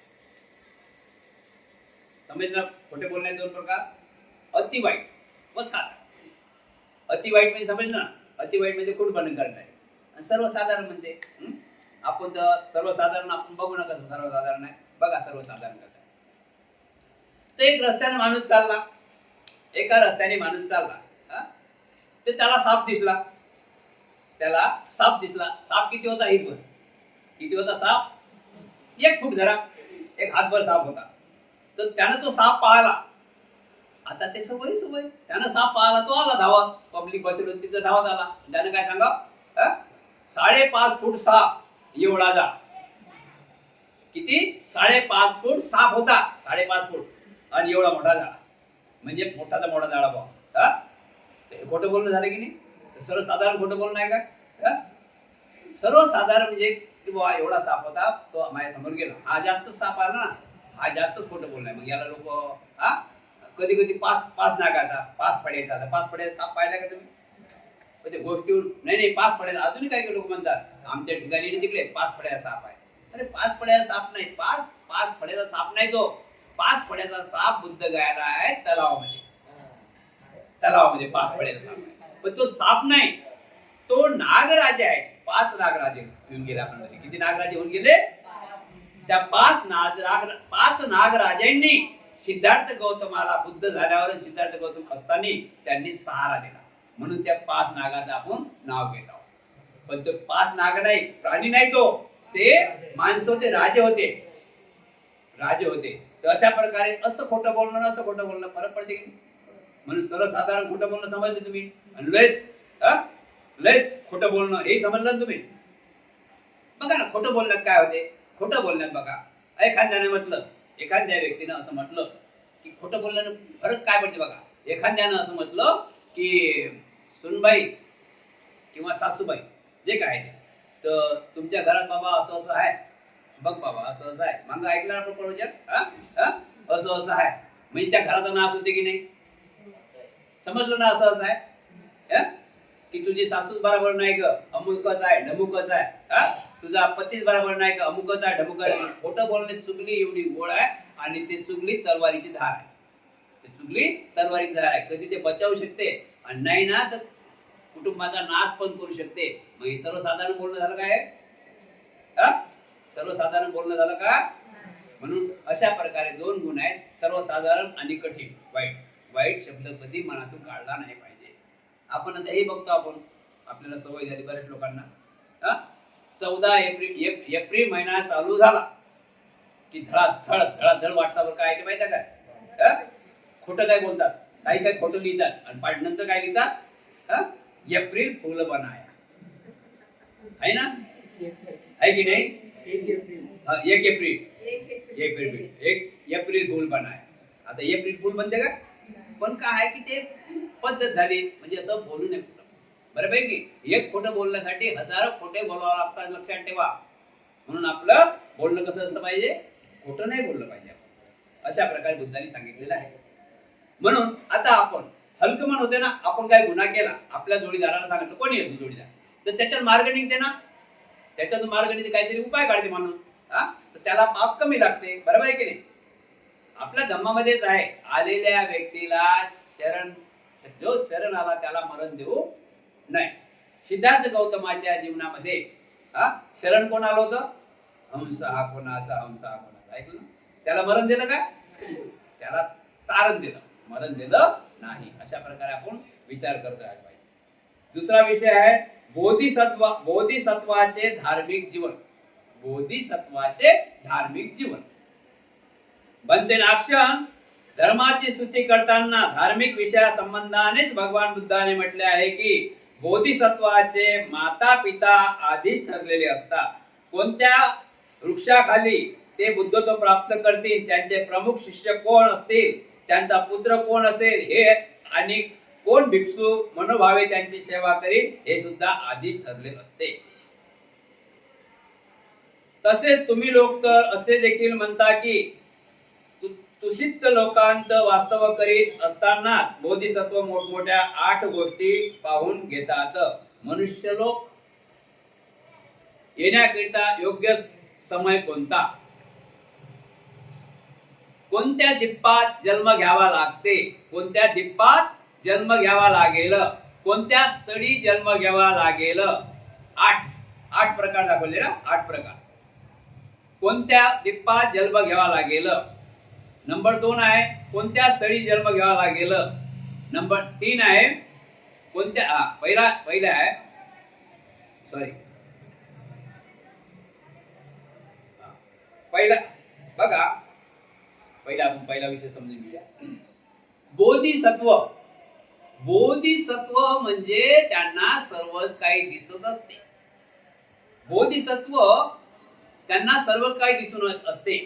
समजलं? खोटे बोलण्याचे 2 प्रकार, अति वाईट व साधारण. अति वाईट म्हणजे समजलं ना? अति वाईट म्हणजे खोटपणा करणे, आणि सर्वसाधारण म्हणजे आपण तर सर्वसाधारण आपण बघू ना कसं सर्वसाधारण आहे. बघा सर्वसाधारण कसं आहे. तर एक रस्त्याने माणूस चालला, तर त्याला साप दिसला. साप किती होता? हितभर. किती होता साप? 1 फूट धरा, 1 हातभर साप होता. तर त्यानं तो साप पाहिला. आता ते सवय त्यानं साप पाहिला, तो आला धावत. पब्लिक बसलो तिथं धावत आला. त्यानं काय सांगा? 5.5 फूट साप एवढा जा. किती? 5.5 फूट साप होता, 5.5 फूट, आणि एवढा मोठा झाला. म्हणजे मोठा झाला बा. हे खोटं बोलणं झालं की नाही? सर्वसाधारण खोटं बोलणं आहे का? सर्वसाधारण म्हणजे की बाबा एवढा साप होता, तो माझ्या समोर गेला. हा जास्त साप आला ना, हा जास्तच खोटं बोलणं आहे. मग याला लोक कधी 5 नागाचा 5 फड्याचा 5 फड्याचा साप पाहिला का तुम्ही? म्हणजे गोष्टीवर नाही 5 फड्याचा. अजूनही काही लोक म्हणतात आमच्या ठिकाणी तिकडे 5 फड्याचा साप आहे. अरे 5 फड्याचा साप नाही, 5 फड्याचा साप नाही तो. 5 फड्याचा साप बुद्ध गायला आहे तलावामध्ये 5 फड्याचा साप आहे. पण तो साप नाही, तो नागराजे आहे. 5 नागराजे येऊन गेले आपल्यामध्ये. किती नागराजे होऊन गेले? त्या 5 नागराजांनी सिद्धार्थ गौतमाला बुद्ध झाल्यावर सिद्धार्थ गौतम असताना त्यांनी सहारा दिला, म्हणून त्या 5 नागाचं आपण नाव घेत आहोत. पण तो 5 नाग नाही, प्राणी नाही, ते माणसाचे राजे होते. तर अशा प्रकारे असं खोटं बोलणं फरक पडते की. म्हणून सर्वसाधारण खोटं बोलणं समजलं तुम्ही, आणि लयच खोटं बोलणं हे समजलं ना तुम्ही. बघा ना खोटं बोलण्यात काय होते. खोटं बोलण्यात बघा, एखाद्या व्यक्तीनं असं म्हटलं की खोटं बोलण्यानं फरक काय पडते बघा. एखाद्यानं असं म्हटलं की सुनबाई किंवा सासूबाई जे काय आहे, तर तुमच्या घरात बाबा असं आहे, बघ बाबा असं आहे. मग ऐकलं आपण प्रवचन, असं आहे म्हणजे त्या घराचा नाश होते की नाही? समजलं ना? असं आहे की तुझी सासूच बरोबर नाही ग, अमुकच आहे ढमुकच आहे. तुझा पतीच बरोबर नाही का, अमुकच आहे ढमुकच आहे. खोटं बोलणे चुगली एवढी गोड आहे, आणि ते चुगली तलवारीची धार आहे. कधी ते बचावू शकते, आणि नाही ना तर कुटुंबाचा नाश पण करू शकते. मग हे सर्वसाधारण बोलणं झालं काय? सर्वसाधारण बोलणं झालं का? म्हणून अशा प्रकारे 2 गुण आहेत, सर्वसाधारण आणि कठीण. वाईट शब्द कधी मनातून काढला नाही पाहिजे. आपण आता हे बघतो, आपण आपल्याला सवय झाली बऱ्याच लोकांना. 14 एप्रिल महिना चालू झाला की धडाधड व्हॉट्सअपवर काय आहे माहिती आहे काय? खोटं काय बोलतात, काही खोटं लिहितात, आणि नंतर काय लिहितात? एप्रिल फूल बनाया. आहे ना, आहे की नाही? 1 एप्रिल फुल पण आहे. आता एप्रिल फुल म्हणते का, पण काय आहे की ते पद्धत झाली, म्हणजे असं बोलू नये कुठं. बऱ्यापैकी एक खोटं बोलण्यासाठी हजारो खोटे बोलावं लागतात, लक्षात ठेवा. म्हणून आपलं बोलणं कसं असलं पाहिजे, खोटं नाही बोललं पाहिजे. अशा प्रकारे बुद्धांनी सांगितलेलं आहे. म्हणून आता आपण हलकं मन होते ना, आपण काय गुन्हा केला, आपल्या जोडीदाराला सांगितलं, कोणी असो जोडीदार, तर त्याच्यात मार्ग निघते ना, त्याच्यातून मार्ग निघते, काहीतरी उपाय काढते माणूस, तर त्याला पाप कमी लागते. बरोबर आहे की नाही? आपल्या धम्मामध्येच आहे, आलेल्या व्यक्तीला शरण, जो शरण आला त्याला मरण देऊ नाही. सिद्धार्थ गौतमाच्या जीवनामध्ये शरण कोण आलं होतं? हंस हा कोणाचा, हंस हा कोणाचा, ऐकलं? त्याला मरण दिलं का? त्याला तारण दिलं, मरण दिलं नाही. अशा प्रकारे आपण विचार करतो आहे पाहिजे. दुसरा विषय आहे बोधिसत्वाचे धार्मिक जीवन. बोधिसत्वाचे धार्मिक जीवन बनते नाक्षण. धर्माची स्तुती करताना धार्मिक विषया संबंधानेच भगवान बुद्धाने म्हटले आहे की बोधिसत्वाचे माता पिता आधीच ठरलेले असतात. कोणत्या वृक्षाखाली ते बुद्धत्व प्राप्त करतील, त्यांचे प्रमुख शिष्य कोण असतील, त्यांचा पुत्र कोण असेल, हे आणि कोण भिक्षू मनोभावे त्यांची सेवा करील, हे सुद्धा आधीच ठरले असते. तसेच तुम्ही लोक तर असे देखील म्हणता की तुषित लोकांत वास्तव करीत असतानाच बोधिसत्व मोठमोठ्या 8 गोष्टी पाहून घेतात. मनुष्य लोक येण्याकरिता योग्य समय कोणता, कोणत्या दिप्पात जन्म घ्यावा लागते, कोणत्या दिप्पात जन्म घ्यावा लागेल, कोणत्या स्थळी जन्म घ्यावा लागेल. 8 प्रकार दाखवले ना, 8 प्रकार. कोणत्या दिप्पात जन्म घ्यावा लागेल. नंबर 2 आहे कोणत्या स्थळी जन्म घ्यावा लागेल. नंबर 3 आहे कोणत्या, पहिला आहे सॉरी, पहिला बघा, आपण पहिला विषय समजून घेऊया. बोधिसत्व. बोधिसत्व म्हणजे त्यांना सर्वच काही दिसत असते. बोधिसत्व त्यांना सर्व काही दिसून असते.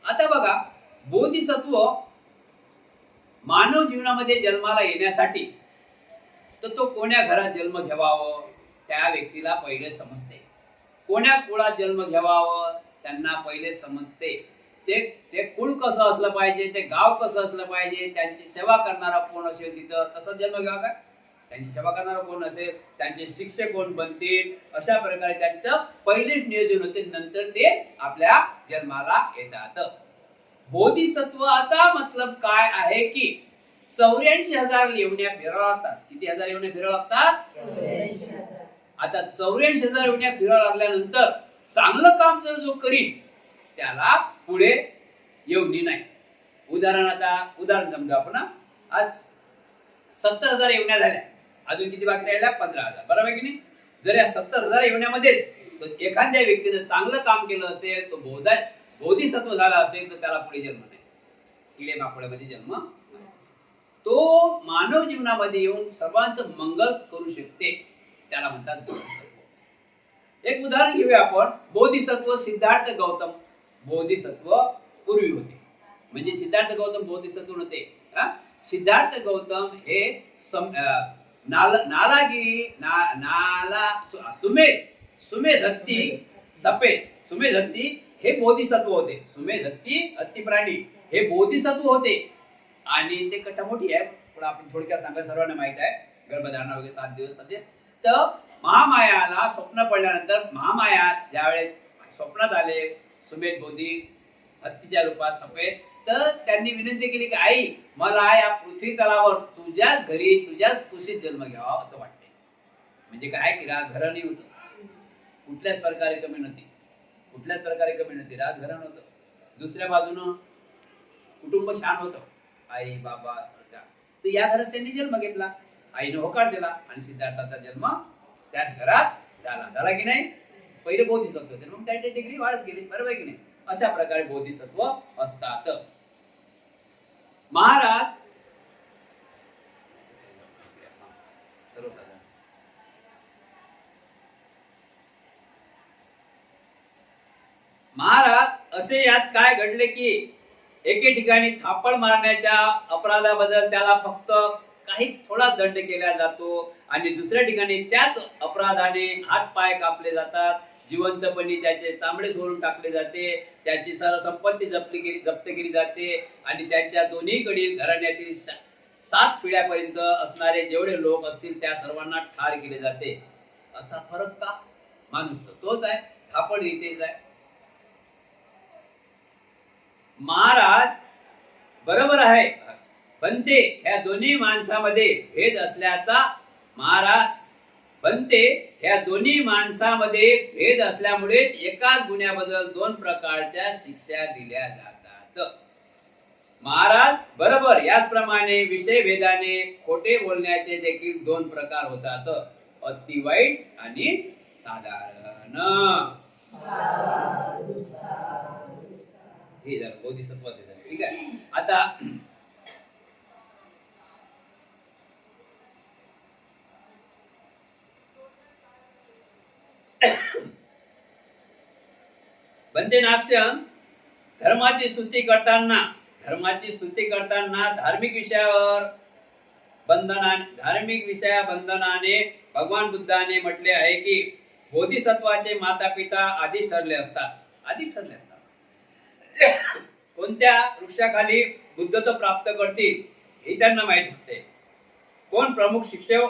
आता बघा, बोधिसत्व मानव जीवनामध्ये जन्माला येण्यासाठी तर तो कोण्या घरात जन्म घ्यावावं त्या व्यक्तीला पहिले समजते. कोण्या कुळात जन्म घ्यावावं त्यांना पहिले समजते. ते कुळ कसं असलं पाहिजे, ते गाव कसं असलं पाहिजे, त्यांची सेवा करणारा कोण असेल तिथं तसं जन्म घ्यावा का, त्यांची सेवा करणारा कोण असेल, त्यांचे शिक्षक कोण बनतील, अशा प्रकारे त्यांचं पहिलेच नियोजन होते. नंतर ते आपल्या जन्माला येतात. बोधिसत्वाचा मतलब काय आहे की 84,000 लेवण्या फिराव्या लागतात. किती हजार लेवण्या फिराव्या लागतात? आता 84,000 लेवण्या फिराव्या लागल्यानंतर चांगलं काम जो करीन त्याला पुढे येवणी नाही. उदाहरण समजा आपण, आज 70,000 येवण्या झाल्या, अजून किती बाकी राहिल्या? 15,000. बरोबर आहे की नाही? जर या 70,000 येवण्यामध्येच एखाद्या व्यक्तीने चांगलं काम केलं असेल, तो बोधिसत्व झाला असेल, तर त्याला पुढे जन्म नाही, किडे माकोड्यामध्ये जन्म. तो मानव जीवनामध्ये येऊन सर्वांचं मंगल करू शकते, त्याला म्हणतात बोधिसत्व. एक उदाहरण घेऊया आपण. बोधिसत्व सिद्धार्थ गौतम बोधिसत्व पूर्वी होते. म्हणजे सिद्धार्थ गौतम बोधिसत्व होते. सिद्धार्थ गौतम हे सुमेधत्ती हे बोधिसत्व होते. सुमेधत्ती हत्ती प्राणी हे बोधिसत्व होते. आणि ते कथा मोठी आहे, पण आपण थोडक्यात सांगा, सर्वांना माहित आहे. गर्भधारणा वगैरे 7 दिवस मध्ये. तर महामायाला स्वप्न पडल्यानंतर महामाया ज्यावेळेस स्वप्नात आले, सुमेध बोधी हत्तीच्या रूपात सफेद, तर त्यांनी विनंती केली की आई, मला या पृथ्वी तलावर तुझ्याच घरी तुझ्याच कुशीत जन्म घ्यावा असं वाटते. म्हणजे काय की राजघराणे होतं, कुठल्याच प्रकारे कमी नव्हती, राजघराणं होतं. दुसऱ्या बाजूनं कुटुंब छान होतं, आई बाबा. तर या घरात त्यांनी जन्म घेतला, आईने होकार दिला आणि सिद्धार्थाचा जन्म त्याच घरात झाला की नाही. पहिले बोधिसत्व होते, मग त्यांची डिग्री वाढत गेली. बरोबर की नाही? अशा प्रकारे बोधिसत्व असतात. महाराज सर्वसाधारण महाराज असे यात काय घडले की एके ठिकाणी थापड मारण्याच्या अपराधाबद्दल त्याला फक्त काही थोडा दंड केला जातो आणि दुसऱ्या ठिकाणी त्याच अपराधाने हात पाय कापले जातात, जिवंतपणी त्याचे चामडे सोडून टाकले जाते, त्याची सर्व संपत्ती जप्त केली जाते आणि त्यांच्या दोन्हीकडील घराण्यातील 7 पिढ्यापर्यंत असणारे जेवढे लोक असतील त्या सर्वांना ठार केले जाते. असा फरक का? माणूस तोच आहे, थापड इथेच आहे. महाराज बरोबर आहे, बनते ह्या दोन्ही माणसामध्ये भेद असल्याचा महाराज बनते ह्या दोन्ही माणसामध्ये भेद असल्यामुळेच एकाच गुन्ह्याबद्दल 2 प्रकारच्या शिक्षा दिल्या जातात. महाराज बरोबर, याचप्रमाणे विषय भेदाने खोटे बोलण्याचे देखील 2 प्रकार होतात, अति वाईट आणि साधारण. हे जर बोधिसत्व ठीक आहे. आता बनते नाक्षण धर्माची स्तुती करताना धार्मिक बंधनाने भगवान बुद्धाने म्हटले आहे की बोधिसत्वाचे माता पिता आधीच ठरले असतात. कोणत्या वृक्षाखाली बुद्धत्व प्राप्त करतील हे त्यांना माहित असते, कोण प्रमुख शिक्षक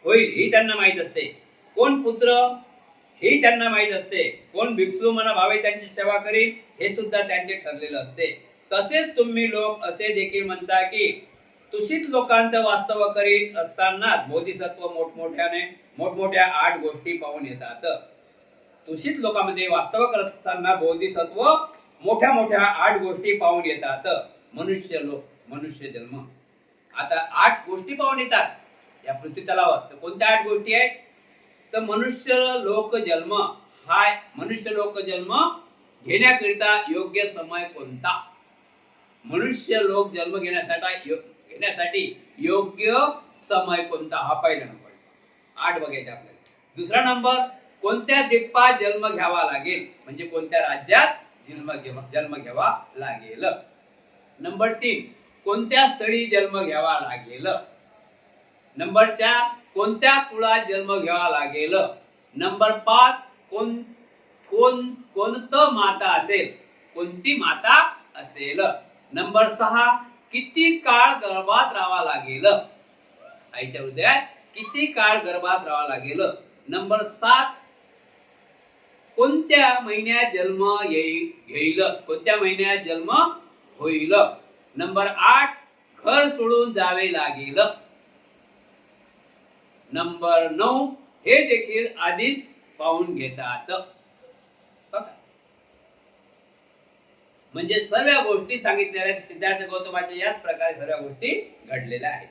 होईल ही त्यांना माहित असते, कोण पुत्र हे त्यांना माहित असते, कोण भिक्षू मना भावे त्यांची सेवा करील हे सुद्धा त्यांचे ठरलेलं असते. तसेच तुम्ही लोक असे देखील म्हणता की तुषित लोकांत वास्तव करीत असताना बोधिसत्व मोठमोठ्या 8 गोष्टी पाहून येतात. तुषित लोकांमध्ये वास्तव करत असताना बोधिसत्व मोठ्या 8 गोष्टी पाहून येतात. मनुष्य जन्म. आता 8 गोष्टी पाहून येतात या पृथ्वी तलावर. तर कोणत्या 8 गोष्टी आहेत? तर मनुष्य लोक जन्म घेण्याकरिता योग्य समय कोणता? मनुष्य लोक जन्म घेण्यासाठी योग्य समय कोणता हा पहिला नंबर. 8 बघायचे आपल्याला. दुसरा नंबर, कोणत्या दिप्पात जन्म घ्यावा लागेल, म्हणजे कोणत्या राज्यात जन्म घ्यावा लागेल. नंबर 3, कोणत्या स्थळी जन्म घ्यावा लागेल. नंबर 4, कोणत्या कुळात जन्म घ्यावा लागेल. नंबर 5, कोणतं माता असेल, कोणती माता असेल. नंबर 6, किती काळ गर्भात राहावा लागेल, आईच्या हृदयात किती काळ गर्भात राहावा लागेल. नंबर 7, कोणत्या महिन्यात जन्म येईल, कोणत्या महिन्यात जन्म होईल. नंबर 8, घर सोडून जावे लागेल. नंबर 9, हे देखील आधीच पाहून घेतात. म्हणजे सर्व गोष्टी सांगितलेल्या सिद्धार्थ गौतमाच्या याच प्रकारे सर्व गोष्टी घडलेल्या आहेत.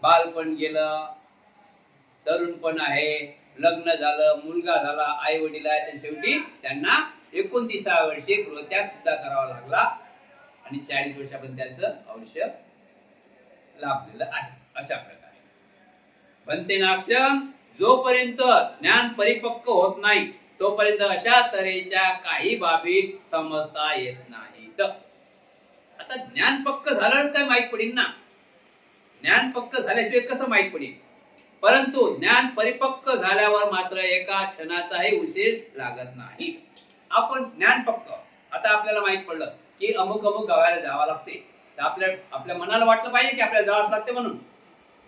बालपण गेलं, तरुणपण आहे, लग्न झालं, मुलगा झाला, आई वडील आहे, तर शेवटी त्यांना 29व्या वर्षी गृहत्याग सुद्धा करावा लागला आणि 40 वर्षापर्यंत त्यांचं आयुष्य लाभलेलं आहे. अशा प्रकारे बनते नाक्षण जोपर्यंत ज्ञान परिपक्व होत नाही तोपर्यंत अशा तऱ्हेच्या काही बाबी समजता येत नाहीत. आता ज्ञान पक्क झाल्यावरच काय माहित पडेल ना, ज्ञान पक्क झाल्याशिवाय कसं माहित पडेल. परंतु ज्ञान परिपक्व झाल्यावर मात्र एका क्षणाचाही उशीर लागत नाही. आपण ज्ञान पक्क, आता आपल्याला माहित पडलं की अमुक गावाला जावं लागते, तर आपल्या मनाला वाटलं पाहिजे की आपल्याला जावंच लागते म्हणून.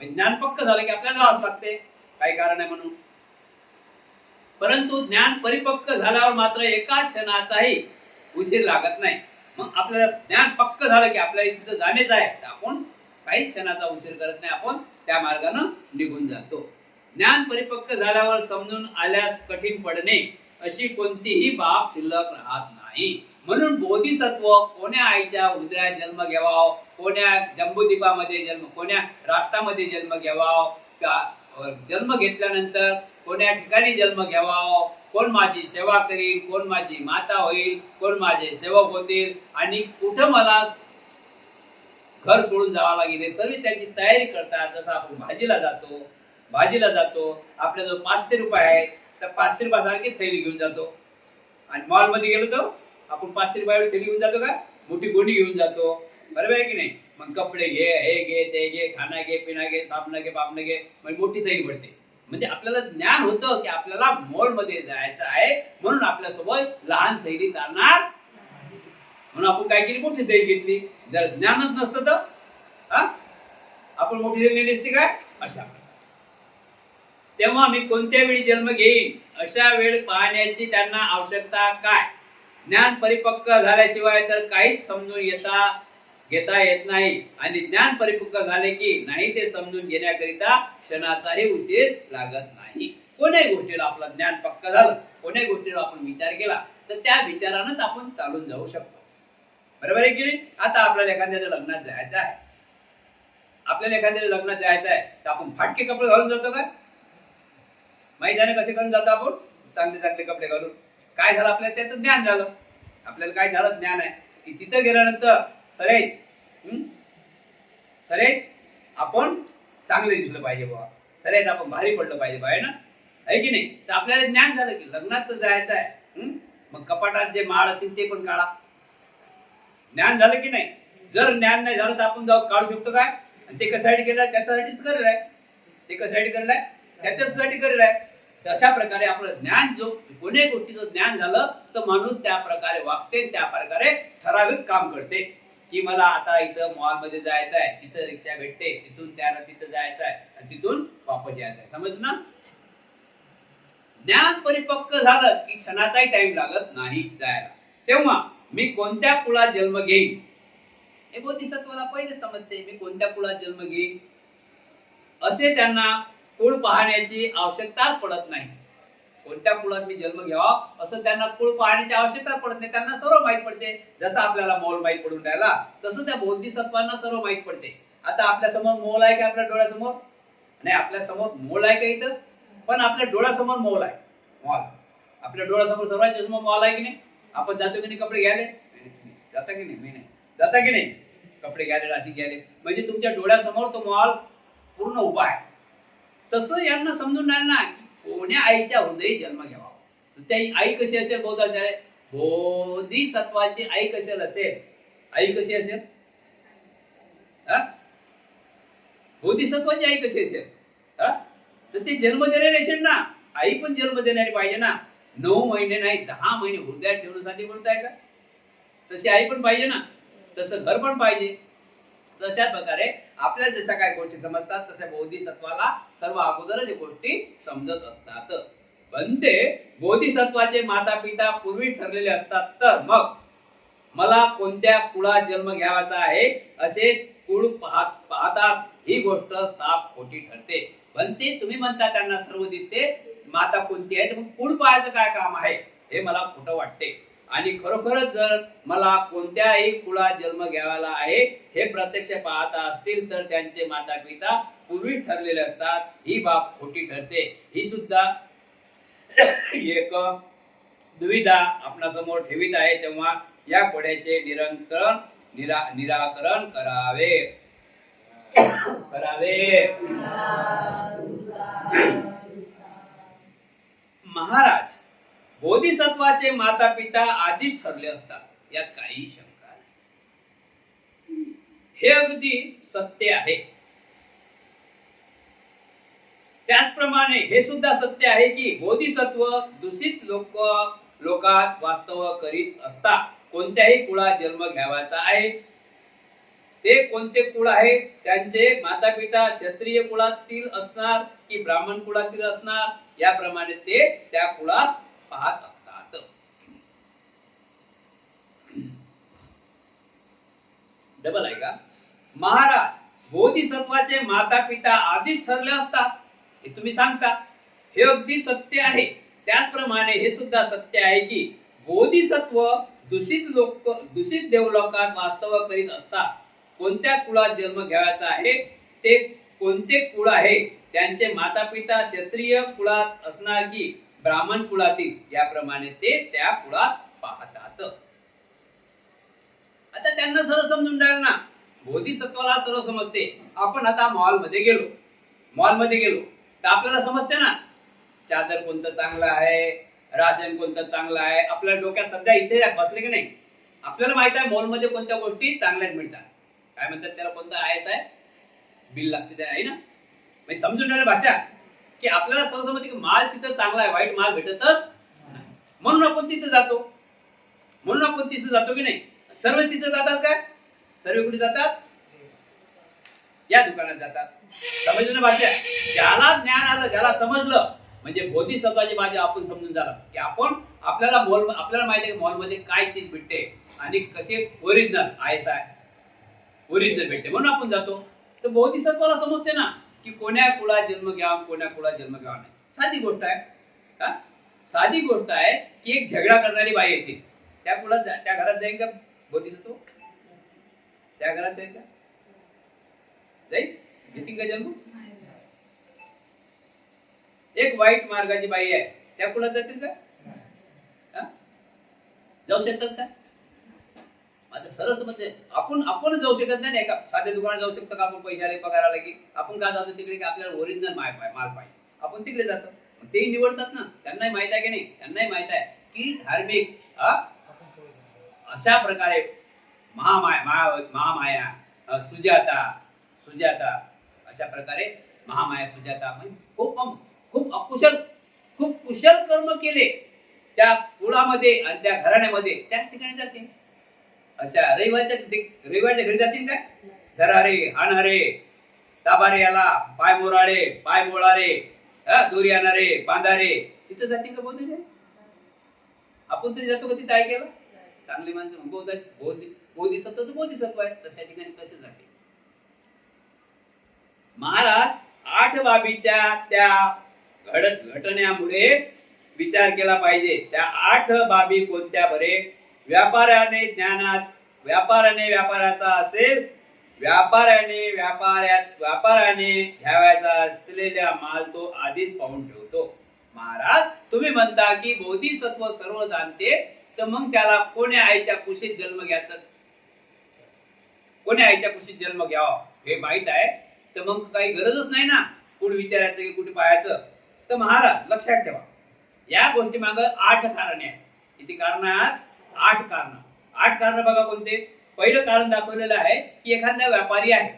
ज्ञान पक्क झालं की आपल्याला जावंच लागते, काही कारण आहे म्हणून. परंतु ज्ञान परिपक्व झाल्यावर मात्र एका क्षणाचाही उशीर लागत नाही. मग आपल्याला ज्ञान पक्क झालं की आपल्याला तिथं जाणेच आहे, तर आपण काही क्षणाचा उशीर करत नाही, आपण त्या मार्गाने निघून जातो. ज्ञान परिपक्व झाल्यावर समजून आल्यास कठीण पडणे अशी कोणतीही बाब शिल्लक राहत नाही. म्हणून बोधिसत्व कोण्या आईच्या हृदयात जन्म घ्यावा, कोण्या जम्बूद्वीपामध्ये कोण्या राष्ट्रामध्ये जन्म घ्यावा, जन्म घेतल्यानंतर कोण्या ठिकाणी जन्म घ्यावा, कोण माझी सेवा करील, कोण माझी माता होईल, कोण माझे सेवक होतील आणि कुठं मला घर सोडून जावं लागेल, हे सर्व त्याची तयारी करतात. जसं आपण भाजीला जातो, आपल्याजवळ 500 रुपये आहेत तर 500 रुपयासारखी थैली घेऊन जातो. आणि मॉल मध्ये गेलो तर आपण 500 रुपये थैली घेऊन जातो का, मोठी गोणी घेऊन जातो, बरोबर आहे की नाही. मग कपडे घे, हे घे, ते घे, खाना घे, पिना घे, साबण घे, पापण घे, मग मोठी थैली पडते. म्हणजे आपल्याला ज्ञान होतं की आपल्याला मॉल मध्ये जायचं आहे, म्हणून आपल्यासोबत लहान थैली चालणार, म्हणून आपण काय केली, मोठी थैली घेतली. जर ज्ञानच नसतं तर आपण मोठी थैली नेली असती काय. अशा तेव्हा मी कोणत्या वेळी जन्म घेईन अशा वेळ पाहण्याची त्यांना आवश्यकता काय. ज्ञान परिपक्व झाल्याशिवाय तर काहीच समजून घेता येत नाही, आणि ज्ञान परिपक्व झाले की नाही ते समजून घेण्याकरिता क्षणाचाही उशीर लागत नाही. कोण्याही गोष्टीला आपलं ज्ञान पक्क झालं, कोण्याही गोष्टीला आपण विचार केला तर त्या विचारानंच आपण चालून जाऊ शकतो, बरोबर आहे की नाही. आता आपल्याला एखाद्याच्या लग्नात जायचं आहे, तर आपण फाटके कपडे घालून जातो का. माहिती आहे ना कसे करून जातो आपण, चांगले चांगले कपडे घालून. काय झालं, आपल्याला त्याचं ज्ञान झालं. आपल्याला काय झालं, ज्ञान आहे की तिथं गेल्यानंतर सरेत आपण चांगले दिसलं पाहिजे बाबा, सरेत आपण भारी पडलं पाहिजे बाय ना, आहे की नाही. तर आपल्याला ज्ञान झालं की लग्नात तर जायचं आहे, मग कपाटात जे माळ असेल ते पण काढा. ज्ञान झालं की नाही. जर ज्ञान नाही झालं तर आपण जाऊ काढू शकतो काय. आणि ते कशासाठी केलंय, त्याच्यासाठीच करेल आहे. ते कशासाठी करेल, त्याच्यासाठी करेल आहे. तर अशा प्रकारे आपलं ज्ञान, जो कोणत्याही गोष्टीचं ज्ञान झालं तर माणूस त्या प्रकारे वागते, त्या प्रकारे ठराविक काम करते. की मला आता इथं मॉल मध्ये जायचं आहे, तिथं रिक्षा भेटते, तिथून त्याला तिथं जायचं आहे आणि तिथून वापस यायचं आहे, समजलं ना. ज्ञान परिपक्व झालं की क्षणाचाही टाइम लागत नाही जायला. तेव्हा मी कोणत्या कुळात जन्म घेईन, हे बोधिसत्वाला पहिले समजते. मी कोणत्या कुळात जन्म घेईन असे त्यांना कुळ पाहण्याची आवश्यकता पडत नाही. कोणत्या कुळात मी जन्म घ्यावा असं त्यांना कुळ पाहण्याची आवश्यकता पडत नाही. त्यांना सर्व माहित पडते. जसं आपल्याला मोल माहित पडून राहिला तसं त्या बोधिसत्वांना सर्व माहित पडते. आता आपल्या समोर मोल आहे का, आपल्या डोळ्यासमोर नाही. आपल्या समोर मोल आहे का इथं, पण आपल्या डोळ्यासमोर मोल आहे. मॉल आपल्या डोळ्यासमोर, सर्वांच्या समोर मॉल आहे की नाही. आपण जातो की नाही कपडे घ्यायला, जाता की नाही, मी नाही जाता की नाही कपडे घ्यायला, अशी घ्यायला, म्हणजे तुमच्या डोळ्यासमोर तो मॉल पूर्ण उभा आहे. तसं यांना समजून राहिलं ना कोण्या आईच्या हृदयी जन्म घ्यावा. त्या आई कशी असेल, बोधिसत्वाची आई कशी असेल, आई कशी असेल, बोधिसत्वाची आई कशी असेल, तर ते जन्म देणारी असेल ना. आई पण जन्म देणारी पाहिजे ना. 9 महिने नाही 10 महिने हृदयात ठेवणं साधी गोष्ट आहे का. तशी आई पण पाहिजे ना, तसं घर पण पाहिजे. तशा प्रकारे आपल्या जशा काही गोष्टी समजतात तशा बोधिसत्वाला सर्व अगोदरच गोष्टी समजत असतात. पण ते बोधिसत्वाचे माता पिता पूर्वी ठरलेले असतात. तर मग मला कोणत्या कुळात जन्म घ्यावाचा आहे असे कुळ पाहतात ही गोष्ट साफ खोटी ठरते. पण ते तुम्ही म्हणता त्यांना सर्व दिसते, माता कोणती आहे, तर मग कुळ पाहायचं काय काम आहे, हे मला खोटं वाटते. आणि खरोखरच जर मला कोणत्याही कुळात जन्म घ्यावाला आहे हे प्रत्यक्ष पाहता असतील तर त्यांचे माता पिता पूर्वी ठरलेले असतात. ही बाब खोटी ठरते. ही सुद्धा एक दुविधा आपणासमोर ठेवीत आहे. तेव्हा या कोड्याचे निराकरण करावे. महाराज, बोधिसत्वाचे माता पिता आधीच ठरले असतात, यात काही शंका नाही. हे अगदी सत्य आहे. त्याचप्रमाणे हे सुद्धा सत्य आहे की बोधिसत्व दूषित लोकात वास्तव करीत असतात. कोणत्याही कुळात जन्म घ्यावाचा आहे, ते कोणते कुळ आहे, त्यांचे माता पिता क्षत्रिय कुळातील असणार की ब्राह्मण कुळातील असणार, याप्रमाणे ते त्या कुळास पाहत असतात. डबल आहे का. महाराज, बोधिसत्वाचे माता पिता आधीच ठरले असतात, हे तुम्ही सांगता. हे अगदी सत्य आहे. त्याचप्रमाणे हे सुद्धा सत्य आहे की बोधिसत्व दूषित देवलोकात वास्तव करीत असतात. कोणत्या कुळात जन्म घ्यायचा आहे, ते कोणते कुळ आहे, त्यांचे माता पिता क्षत्रिय कुळात असणार की ब्राह्मण कुळातील, याप्रमाणे ते त्या कुळास पाहतात. आता त्यांना सर्व समजून राहिलं ना. बोधिसत्वाला सर्व समजते. आपण आता मॉल मध्ये गेलो तर आपल्याला समजते ना चादर कोणतं चांगलं आहे, राशन कोणतं चांगलं आहे आपल्या डोक्यात सध्या इथे बसले की नाही. आपल्याला माहित आहे मॉलमध्ये कोणत्या गोष्टी चांगल्याच मिळतात. काय म्हणतात त्याला, कोणतं आहे बिल लागते त्या आहे ना. म्हणजे समजून राहिलं भाषा की आपल्याला सहजमध्ये की माल तिथं चांगला आहे, वाईट माल भेटतच नाही. म्हणून आपण तिथं जातो. म्हणून आपण तिथं जातो की नाही. सर्व तिथं जातात काय, सर्व कुठे जातात, या दुकानात जातात. समजलं ना भाषा. ज्याला ज्ञान आलं, ज्याला समजलं, म्हणजे बोधिसत्वाची भाषा आपण समजून झालं की आपण आपल्याला माहिती आहे मॉलमध्ये काय चीज भेटते आणि कसे ओरिजिनल आहे ओरिजिनल भेटते म्हणून आपण जातो. तर बोधिसत्वाला समजते ना की कोण्या कुळात जन्म घ्यावा, कोण्या कुळात जन्म घ्यावा नाही. साधी गोष्ट आहे. हा, साधी गोष्ट आहे की एक झगडा करणारी बाई असेल, त्या कुळात त्या घरात जाईल का बोधिसत्व? त्या घरात जाईल का? जाईल? घेतील का जन्म? एक वाईट मार्गाची बाई आहे, त्या कुळात जातील का? जाऊ शकतात का? आता सरस मध्ये आपण जाऊ शकत नाही का? साध्या दुकानात जाऊ शकतो का आपण? पैसे आले, पगार आला की आपण का जातो तिकडे की आपल्याला ओरिजिनल माल पाहिजे, आपण तिकडे जातो. ते निवडतात ना, त्यांनाही माहित आहे की नाही, त्यांनाही माहित आहे की धार्मिक अशा प्रकारे महामाया सुजाता अशा प्रकारे महामाया सुजाता म्हणजे खूप कुशल कर्म केले त्या कुळामध्ये आणि त्या घराण्यामध्ये, त्या ठिकाणी जातील. अशा रविवारच्या घरी जातील काय? धरारे, हाणारे, ताबारे याला, पाय मोराळे, पाय मोळारे, दोरी आणणारे, बांधारे, तिथं जातील का बोलते? आपण तरी जातो का तिथं ऐकायला? चांगली माणसं बोधिसत्व तर बोधिसत्व आहे, तशा ठिकाणी कसे जाते? महाराज 8 बाबीच्या त्या घटनेमुळे विचार केला पाहिजे. त्या 8 बाबी कोणत्या बरे? व्यापाऱ्याने व्यापाराचा असेल, व्यापाऱ्याने घ्यावायचा असलेला माल तो आधीच पाहून ठेवतो. महाराज तुम्ही म्हणता की बोधिसत्व सर्व जाणते, तर मग त्याला कोण्या आईच्या कुशीत जन्म घ्यायचा, कोण्या आईच्या कुशीत जन्म घ्यावा हे माहित आहे, तर मग काही गरजच नाही ना कुठे विचारायचं की कुठे पाहायचं. तर महाराज लक्षात ठेवा, या गोष्टी मागे 8 कारणे आहेत. किती कारण आहेत? 8 कारण. 8 कारण बघा कोणते. पहिलं कारण दाखवलेलं आहे की एखादा व्यापारी आहे,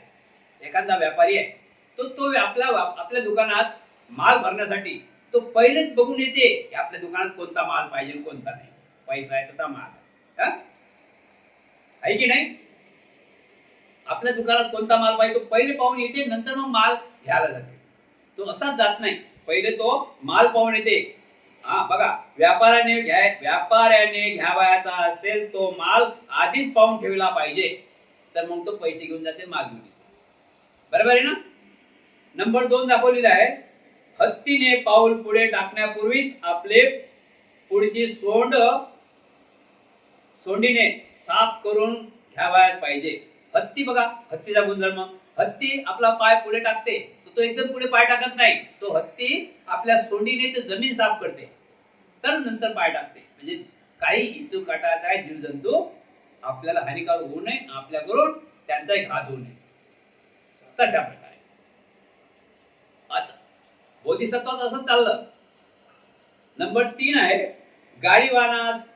तो आपल्या दुकानात माल भरण्यासाठी तो पहिलेच बघून येते की आपल्या दुकानात कोणता माल पाहिजे कोणता नाही. पैसा आहे तसा माल आहे की नाही. आपल्या दुकानात कोणता माल पाहिजे तो पहिले पाहून येते, नंतर मग माल घ्यायला जाते. तो असाच जात नाही, पहिले तो माल पाहून येते. बघा, व्यापाऱ्याने घ्यावायचा असेल तो माल आधीच पाहून ठेवला पाहिजे, तर मग तो पैसे घेऊन जाते, माल घेऊन येते. बरोबर आहे ना. नंबर 2 दाखवलेला आहे, हत्तीने पाऊल पुढे टाकण्यापूर्वीच आपले पुढची सोंडीने साफ करून घ्यावायच पाहिजे. हत्ती बघा, हत्तीचा गुणधर्म, हत्ती आपला पाय पुढे टाकते, तो एकदम पुढे पाय टाकत नाही. तो हत्ती आपल्या सोंडीने ते जमीन साफ करते, तर नंतर पाय टाकते. म्हणजे काही इचू काटाचा जीवजंतू आपल्याला हानिकारक होऊ नये, आपल्याकडून त्यांचाही घात होऊ नये, तशा प्रकारे असं बोधिसत्वात असं चाललं. नंबर 3 आहे, गाडीवानास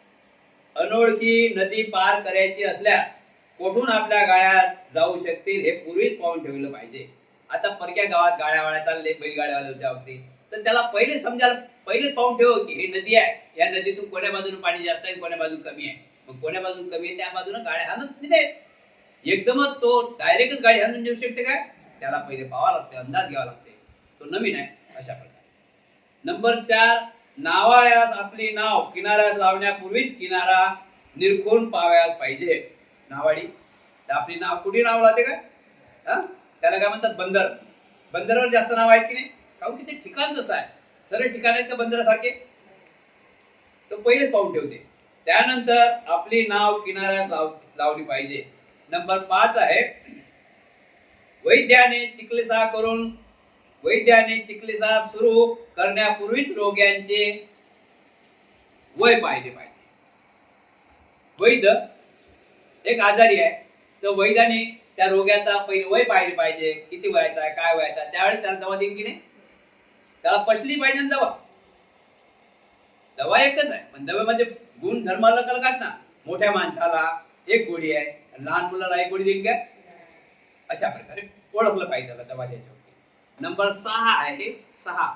अनोळखी नदी पार करायची असल्यास कोठून आपल्या गाड्यात जाऊ शकतील हे पूर्वीच पाहून ठेवलं पाहिजे. आता परक्या गावात गाड्यावाड्या चालले, बैलगाड्यावाले होत्या अगदी, तर त्याला पहिलेच पाहून ठेव की ही नदी आहे, या नदीतून कोण्या बाजूने पाणी जास्त आहे, कोण्या बाजून कमी आहे. मग कोण्या बाजून कमी आहे त्या बाजूने गाड्या हाणत नाही. एकदमच तो डायरेक्टच गाडी हाणून येऊ शकते काय? त्याला पहिले पाहावं लागते, अंदाज घ्यावा लागते. तो नवीन आहे अशा प्रकारे. नंबर 4, नावाळ्यास आपली नाव किनाऱ्यात लावण्यापूर्वीच किनारा निरखून पाहावयास पाहिजे. नावाडी आपली नाव कुठे नाव लावते का? त्याला काय म्हणतात? बंदरावर जास्त नाव आहेत की नाही, कारण की ते ठिकाण जसं आहे, सरळ ठिकाण आहेत का बंदरासारखे, तो पहिलेच पाहून ठेवते. त्यानंतर आपली नाव किनाऱ्यात लावली पाहिजे. नंबर 5 आहे, वैद्याने चिकित्सा सुरू करण्यापूर्वीच रोग्यांचे वय पाहिले पाहिजे. वैद्य एक आजारी आहे, तर वैद्याने त्या रोग्याचा पहिले वय पाहिले पाहिजे, किती वयाचा आहे, काय वयाचा आहे, त्यावेळेस त्याला दवा देईन की नाही, त्याला पचली पाहिजे ना दवा. दवा एकच आहे, पण दव्यामध्ये गुण धर्म अलग अलग आहेत ना. मोठ्या माणसाला एक गोळी आहे, लहान मुलाला एक गोळी देईन काय? अशा प्रकारे ओळखलं पाहिजे त्याला दवा द्यायच्या. नंबर 6 आहे 6,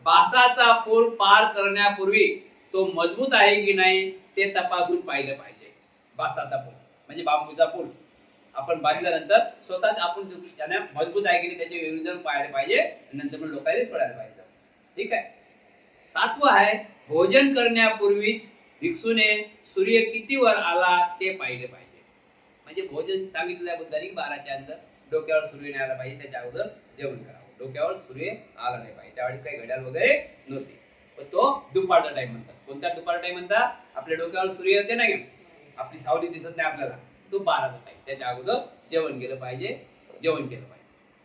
बासाचा पूल पार करण्यापूर्वी तो मजबूत आहे की नाही ते तपासून पाहिलं पाहिजे. बासाचा पूल म्हणजे बांबूचा पूल आपण बांधल्यानंतर स्वतः आपण त्याने मजबूत आहे की नाही त्याचे विरोधन पाहायला पाहिजे, नंतर मग लोकांनीच पडायला पाहिजे. ठीक आहे. 7वं आहे भोजन करण्यापूर्वीच भिक्षूने सूर्य किती वर आला ते पाहिले पाहिजे. म्हणजे भोजन सांगितलेल्या बुद्धांनी 12च्या अंतर डोक्यावर सूर्य नाही आला पाहिजे, त्याच्या अगोदर जेवण करावं. डोक्यावर सूर्य आला नाही पाहिजे, त्यावेळी काही घड्याळ वगैरे नव्हते. पण तो दुपारचा टाइम म्हणतात. कोणता दुपारचा टाइम म्हणतात? आपल्या डोक्यावर सूर्य येते ना, आपली सावली दिसत नाही आपल्याला, तो 12चा टाइम. त्याच्या अगोदर जेवण केलं पाहिजे.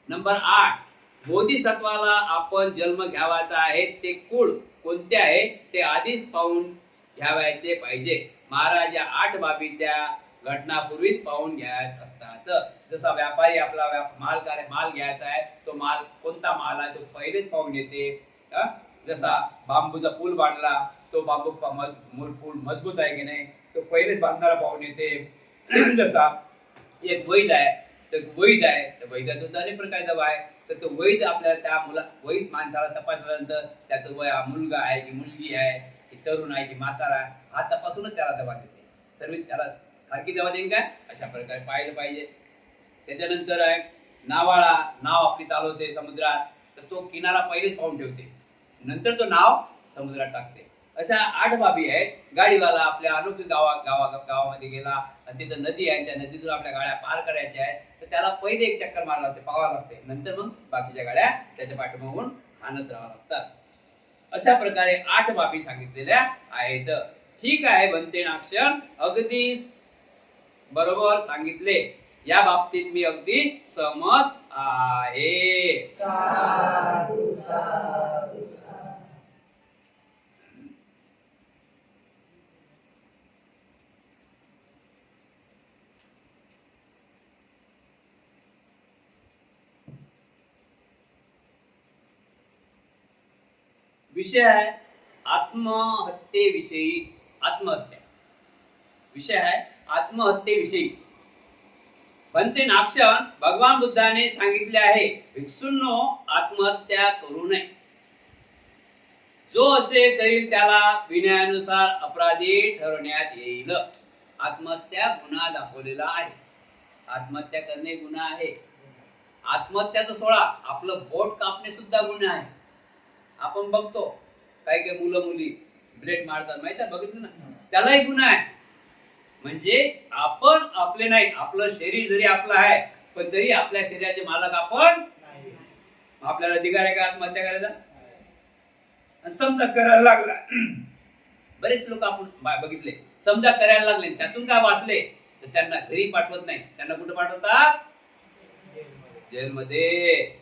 नंबर 8, बोधिसत्वाला आपण जन्म घ्यावाचा आहे ते कुळ कोणते आहे ते आधीच पाहून घ्यावायचे पाहिजे. महाराज या 8 बाबी त्या घटनापूर्वीच पाहून घ्यायचे असतात. जसा व्यापारी आपला माल घ्यायचा आहे, तो माल कोणता माल आहे तो पहिलेच पाहून येते. जसा बांबूचा पूल बांधला, तो बांबू पूल मजबूत आहे की नाही तो पहिलेच बांधणारा पाहून येते. जसा एक वैद आहे तर वैदाचा अनेक प्रकारचा आहे, तर तो वैद आपल्याला त्या वैद माणसाला तपासल्यानंतर त्याचं वय मुलगा आहे की मुलगी आहे की तरुण आहे की म्हातारा आहे हा तपासूनच त्याला दवा देते. सर्व त्याला सारखी दवा देईन काय अशा प्रकारे पाहिलं पाहिजे. त्याच्यानंतर आहे नावाळा, नाव आपली चालवते समुद्रात, तर तो किनारा पहिलेच पाहून ठेवते, नंतर तो नाव समुद्रात टाकते. अशा 8 बाबी आहेत. गाडीवाला आपल्या अनोखी गावामध्ये गेला आणि तिथं नदी आहे, त्या नदीतून आपल्या गाड्या पार करायच्या आहेत, तर त्याला पहिले एक चक्कर मारावं लागते, पाहावं लागते, नंतर मग बाकीच्या गाड्या त्याच्या पाठीमागून आणत राहावं लागतात. अशा प्रकारे 8 बाबी सांगितलेल्या आहेत. ठीक आहे बनते नाक्षण, अगदी बरोबर सांगितले, या बाबतीत मी अगदी सहमत आहे. साधू साधू. विषय आहे आत्महत्येविषयी. आत्महत्या विषय आहे आत्महत्येविषयी. बनते नाक्षण, भगवान बुद्धाने सांगितले आहे भिक्षूंनो आत्महत्या करू नये. जो असे करील त्याला विनयानुसार अपराधी ठरवण्यात येईल. आत्महत्या गुन्हा दाखवलेला आहे. आत्महत्या करणे गुन्हा आहे. आत्महत्याचं सोडा, आपलं बोट कापणे सुद्धा गुन्हा आहे. आपण बघतो काही मुलं मुली ब्लेड मारतात, माहिती आहे, बघितलं ना, त्यालाही गुन्हा आहे. म्हणजे आपण आपले नाही, आपलं शरीर जरी आपलं आहे पण तरी आपल्या शरीराचे मालक आपण नाही. आपल्याला अधिकार आहे का आत्महत्या करायचा? समजा करायला लागला, बरेच लोक आपण बघितले समजा करायला लागले, त्यातून काय वाचले तर त्यांना घरी पाठवत नाही, त्यांना कुठे पाठवतात? जेलमध्ये.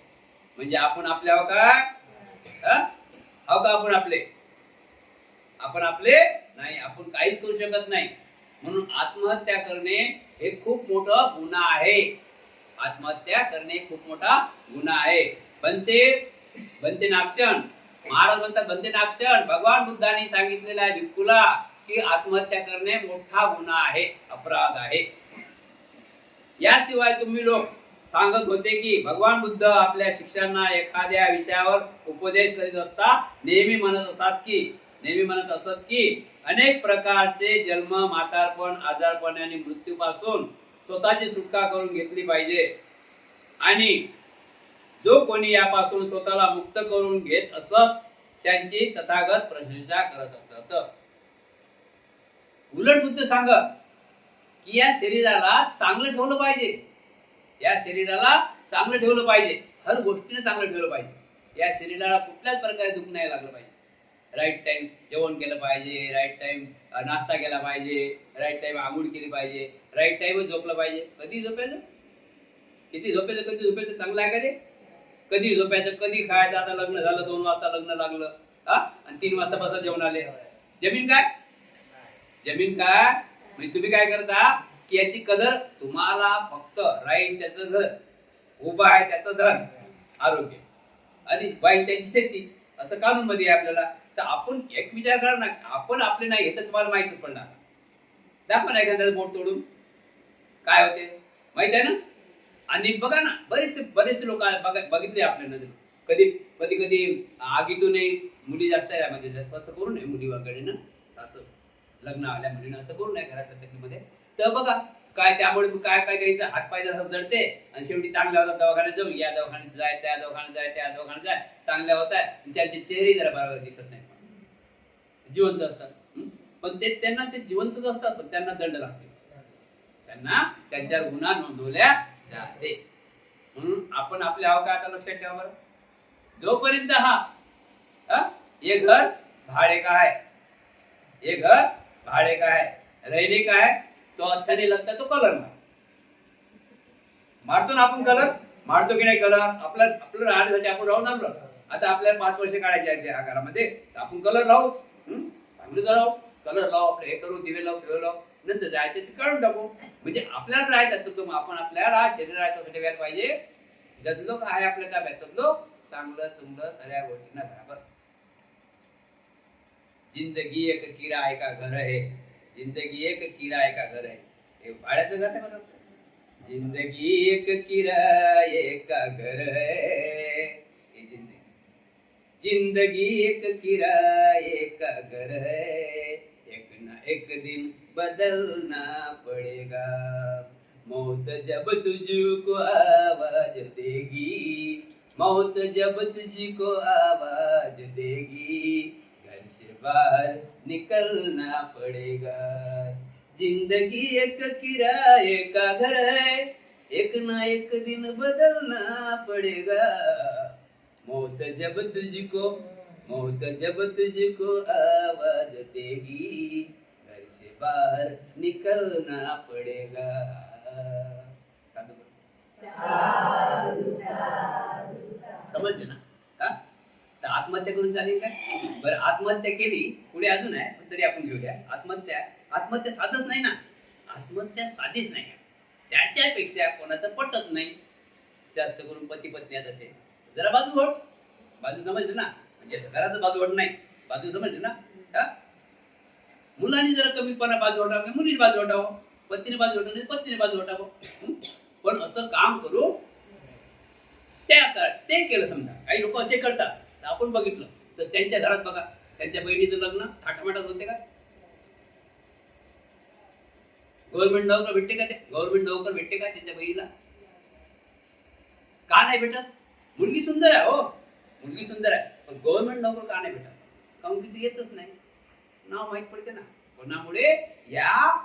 म्हणजे आपण आपल्या हो का आपण आपले नाही, आपण काहीच करू शकत नाही. म्हणून आत्महत्या करणे हे खूप मोठा गुन्हा आहे. आत्महत्या करणे खूप मोठा गुन्हा आहे. बनते नाक्षण, महाराज म्हणतात बनते नाक्षण, भगवान बुद्धांनी सांगितलेलं आहे भिक्खूला की आत्महत्या करणे मोठा गुन्हा आहे, अपराध आहे. याशिवाय तुम्ही लोक सांगत होते की भगवान बुद्ध आपल्या शिष्यांना एखाद्या विषयावर उपदेश करीत असता नेहमी म्हणत असत की अनेक प्रकारचे जन्म, म्हातारपण, आजारपण आणि मृत्यूपासून स्वतःची सुटका करून घेतली पाहिजे, आणि जो कोणी यापासून स्वतःला मुक्त करून घेत असत त्यांची तथागत प्रशंसा करत असत. उलट बुद्ध सांगत की या शरीराला चांगलं ठेवलं पाहिजे, या शरीराला चांगलं ठेवलं पाहिजे, हर गोष्टीने चांगलं ठेवलं पाहिजे. या शरीराला कुठल्याच प्रकारे दुःख नाही लागलं पाहिजे. राईट टाइम जेवण केलं पाहिजे, राईट टाइम नाश्ता केला पाहिजे, राईट टाइम आंघोळ केली पाहिजे, राईट टाइमच झोपलं पाहिजे. कधी झोपायचं, किती झोपायचं, कधी झोपायचं, चांगलं आहे का ते? कधी झोपायचं, कधी खायचं. आता लग्न झालं, 2 वाजता लग्न लागलं आणि 3 वाजता बसा जेवण आले. जमीन काय म्हणजे तुम्ही काय करता की याची कदर तुम्हाला फक्त राहील त्याचं घर, उभं आहे त्याचं धन, आरोग्य, आणि वाईट त्याची शेती, असं कानून मध्ये आहे आपल्याला. तर आपण एक विचार करा ना, आपण आपले नाही हे तर तुम्हाला माहितच पडणार. दाखवा ना एखाद्याचं बोट तोडून काय होते माहित आहे ना. आणि बघा ना, बरेचसे लोक बघितले आपल्या नजर, कधी कधी कधी आगीतूनही मुली जास्त आहे म्हणजे असं करू नये मुली वगैरे ना, असं लग्न आल्या मुलीनं असं करू नये घरातल्या तकलीफमध्ये. तर बघा काय त्यामुळे काय काय करायचं, हात पाय जसं जळते आणि शेवटी चांगल्या होतात, दवाखान्यात जाऊ, या दवाखान्यात जाय, त्या दवाखान्यात जाय, त्या दवाखान्यात जाय, चांगल्या होत आहे, त्यांचे चेहरे जरा बरोबर दिसत नाही, जिवंत असतात. पण ते त्यांना ते जिवंतच असतात, पण त्यांना दंड लागते, त्यांना त्यांच्यावर गुन्हा नोंदवल्या जाते. म्हणून आपण आपल्या अवकाळात लक्षात ठेवा बरं. जोपर्यंत ये घर भाड़े का है, ये घर भाड़े का है, रहने का है, तो अच्छा नहीं लगता तो कलर मारतो ना आपण. कलर मारतो की नाही कलर, आपलं राहण्यासाठी आपण राहून आलो. आता आपल्याला 5 वर्ष काढायचे आहेत त्या घरामध्ये, आपण कलर लावूच, चांगलं राहू, कलर लावू, आपलं हे करू, दिवे लावू, दिवे लावू, नंतर जायचे ते काढून टाकू. म्हणजे आपल्याला राहायचं तर आपण आपल्याला शरीर राहायचं व्हायला पाहिजे. जतलो काय आपल्या ताब्यात ततलो चांगलं चुंगलं सगळ्या गोष्टींना बरोबर. जिंदगी एक किराए का घर है, जिंदगी एक किराए का घर है, हे भाड्याचं घर आहे बरोबर. जिंदगी एक किराए का घर है, ये जिंदगी एक किराए का घर है, एक ना एक दिन बदलना पड़ेगा, मौत जब तुझको आवाज देगी, मौत जब तुझको आवाज देगी, घर से बाहर निकलना पड़ेगा. जिंदगी एक किराए का घर है, एक ना एक दिन बदलना पड़ेगा, मौत जब तुझको आवाज देगी, घर से बाहर निकलना पड़ेगा. समजले ना. तर आत्महत्या करून चालेल काय? बरं आत्महत्या केली पुढे अजून आहे, पण तरी आपण घेऊया. आत्महत्या साधच नाही ना, आत्महत्या साधीच नाही. त्याच्यापेक्षा कोणाचं पटत नाही, जास्त करून पती पत्नी असेल जरा बाजू समजलं ना, म्हणजे घराचं बाजूवट नाही, बाजू समजलं ना. मुलांनी जरा कमीपणा बाजू हटावं, मुलीने बाजू हटावं, पत्नीने बाजू हटावं, पत्नीने बाजू हटावं. पण असं काम करू ते केलं समजा. काही लोक असे करतात, आपण बघितलं तर त्यांच्या घरात बघा, त्यांच्या बहिणीचं लग्न थाटामाटात होते का? गव्हर्नमेंट नोकर भेटते का? गव्हर्नमेंट नोकर भेटते का त्यांच्या बहिणीला? का नाही भेटत? मुलगी सुंदर आहे, हो मुलगी सुंदर आहे, पण गव्हर्नमेंट नोकर का नाही भेटत? कारण की ते येतच नाही, नाव माहित पडते ना. कोणामुळे? या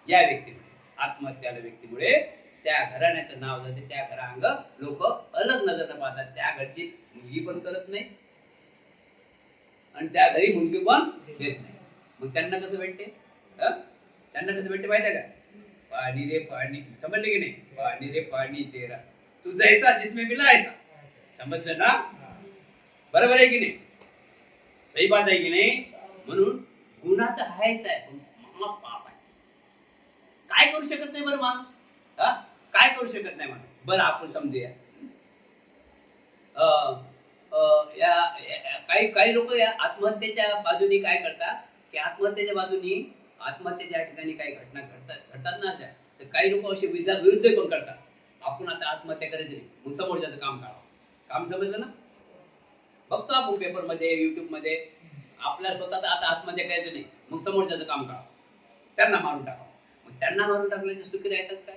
व्यक्तीमुळे, आत्महत्या व्यक्तीमुळे त्या घराण्याचं नाव जाते, त्या घरांग लोक अलग नजर पाहतात. त्या घरची मुलगी पण करत नाही आणि त्या घरी मुलगी पण देत नाही. मग त्यांना कसं भेटते? माहिती आहे का? पाणी रे पाणी, समजले की नाही? पाणी रे पाणी तेरा, तू जैसा जिसमें मिला ऐसा. समजलं ना? बरोबर आहे की नाही? सही बात आहे की नाही? म्हणून गुन्हा तर आहेच आहे, पण महापाप आहे. काय करू शकत नाही बरं माणूस? काय करू शकत नाही माणूस? बरं आपण समजूया. काही लोक या आत्महत्येच्या बाजूनी काय करतात की आत्महत्येच्या ठिकाणी काही घटना घडतात ना, तर काही लोक असे विरुद्ध पण करतात. आपण आता आत्महत्या करायची नाही, मग समोरच्याचं काम काढावं. काम समजलं ना? बघतो आपण पेपर मध्ये, युट्यूब मध्ये, आपल्या स्वतः आता आत्महत्या करायचं नाही, मग समोरच्याचं काम काढावं, त्यांना मारून टाकावं. मग त्यांना मारून टाकल्याचे सुखी राहतात काय?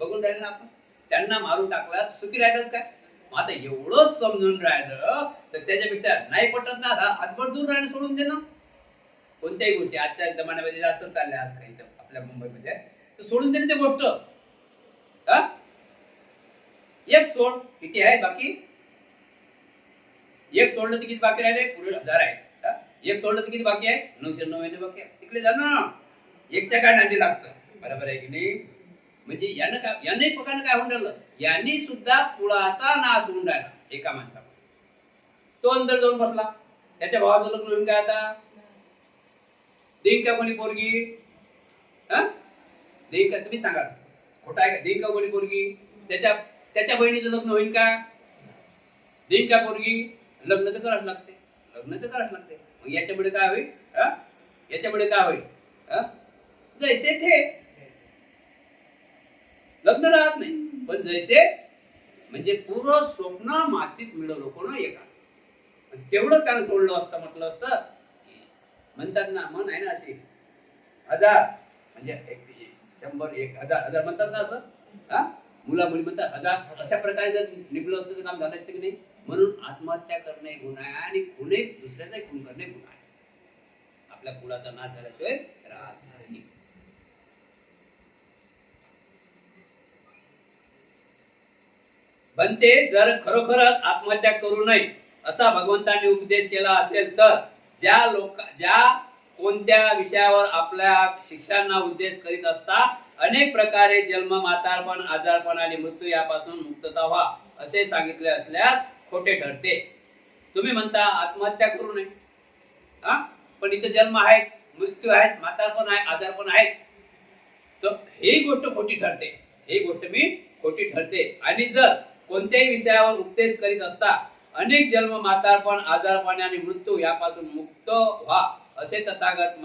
बघून राहिले ना आपण, त्यांना मारून टाकला सुखी राहतात काय? मग आता एवढं समजून राहिलं तर त्याच्यापेक्षा नाही पटत ना, हातभर दूर राहणं सोडून दे ना. कोणत्याही गोष्टी आजच्या जमान्यामध्ये जास्त चालल्या, आज काही आपल्या मुंबईमध्ये, तर सोडून दे ना ते गोष्ट. एक सोड, किती आहे बाकी? एक सोडलं तर किती बाकी राहिले? पुढे 1000 आहे. एक सोडलं तर किती बाकी आहे? 999 बाकी आहे. तिकडे जा ना, एकच्या काय नादी लागतं. बरोबर आहे की नाही? म्हणजे याने पकानं काय होऊन राहिलं, यांनी सुद्धा कुळाचा नाश होऊन राहिला एका माणसाला. तो अंदर जाऊन बसला, त्याच्या भावाचं लग्न होऊन काय आता? देईन का कोणी पोरगी? देईन का? तुम्ही सांगा, खोटा आहे का? देईन का कोणी पोरगी? त्याच्या बहिणीचं लग्न होईल का? देईन का पोरगी? लग्न तर करावं लागते, लग्न तर करावं लागते. मग याच्यापुढे काय होईल? याच्यापुढे काय होईल? जैसे थे लग्न राहत नाही, पण जैसे म्हणजे पूर्ण स्वप्न मातीत मिळवलं कोण एका. तेवढं त्यानं सोडलं असतं, म्हटलं असतं की म्हणतात ना, मन आहे ना अशी 1000 म्हणजे 100 1000 1000 म्हणतात ना असं. मुला मुली म्हणतात 1000. अशा प्रकारे जर निघलं असतं तर काम झालं की नाही. म्हणून आत्महत्या करणे गुन्हा आहे आणि खुने दुसऱ्याचा खून करणे गुन्हा आहे. आपल्या कुळाचा नाश झाल्याशिवाय राहत नाही. बनते जर खरोखरच आत्महत्या करू नये असा भगवंतांनी उपदेश केला असेल तर ज्या कोणत्या विषयावर आपल्या शिक्षांना उद्देश करीत असता अनेक प्रकारे जन्म, म्हातारपण, आजारपण आणि मृत्यू यापासून मुक्तता व्हा असे सांगितले असल्यास खोटे ठरते. तुम्ही म्हणता आत्महत्या करू नये, पण इथे जन्म आहेच, मृत्यू आहे, म्हातारपण आहे, आजारपण आहेच. तर ही गोष्ट खोटी ठरते, ही गोष्ट मी खोटी ठरते. आणि जर कोणत्याही विषयावर उपदेश करीत असता अनेक जन्म, म्हातारपण, आजारपण आणि मृत्यू यापासून मुक्त व्हा असे तथागत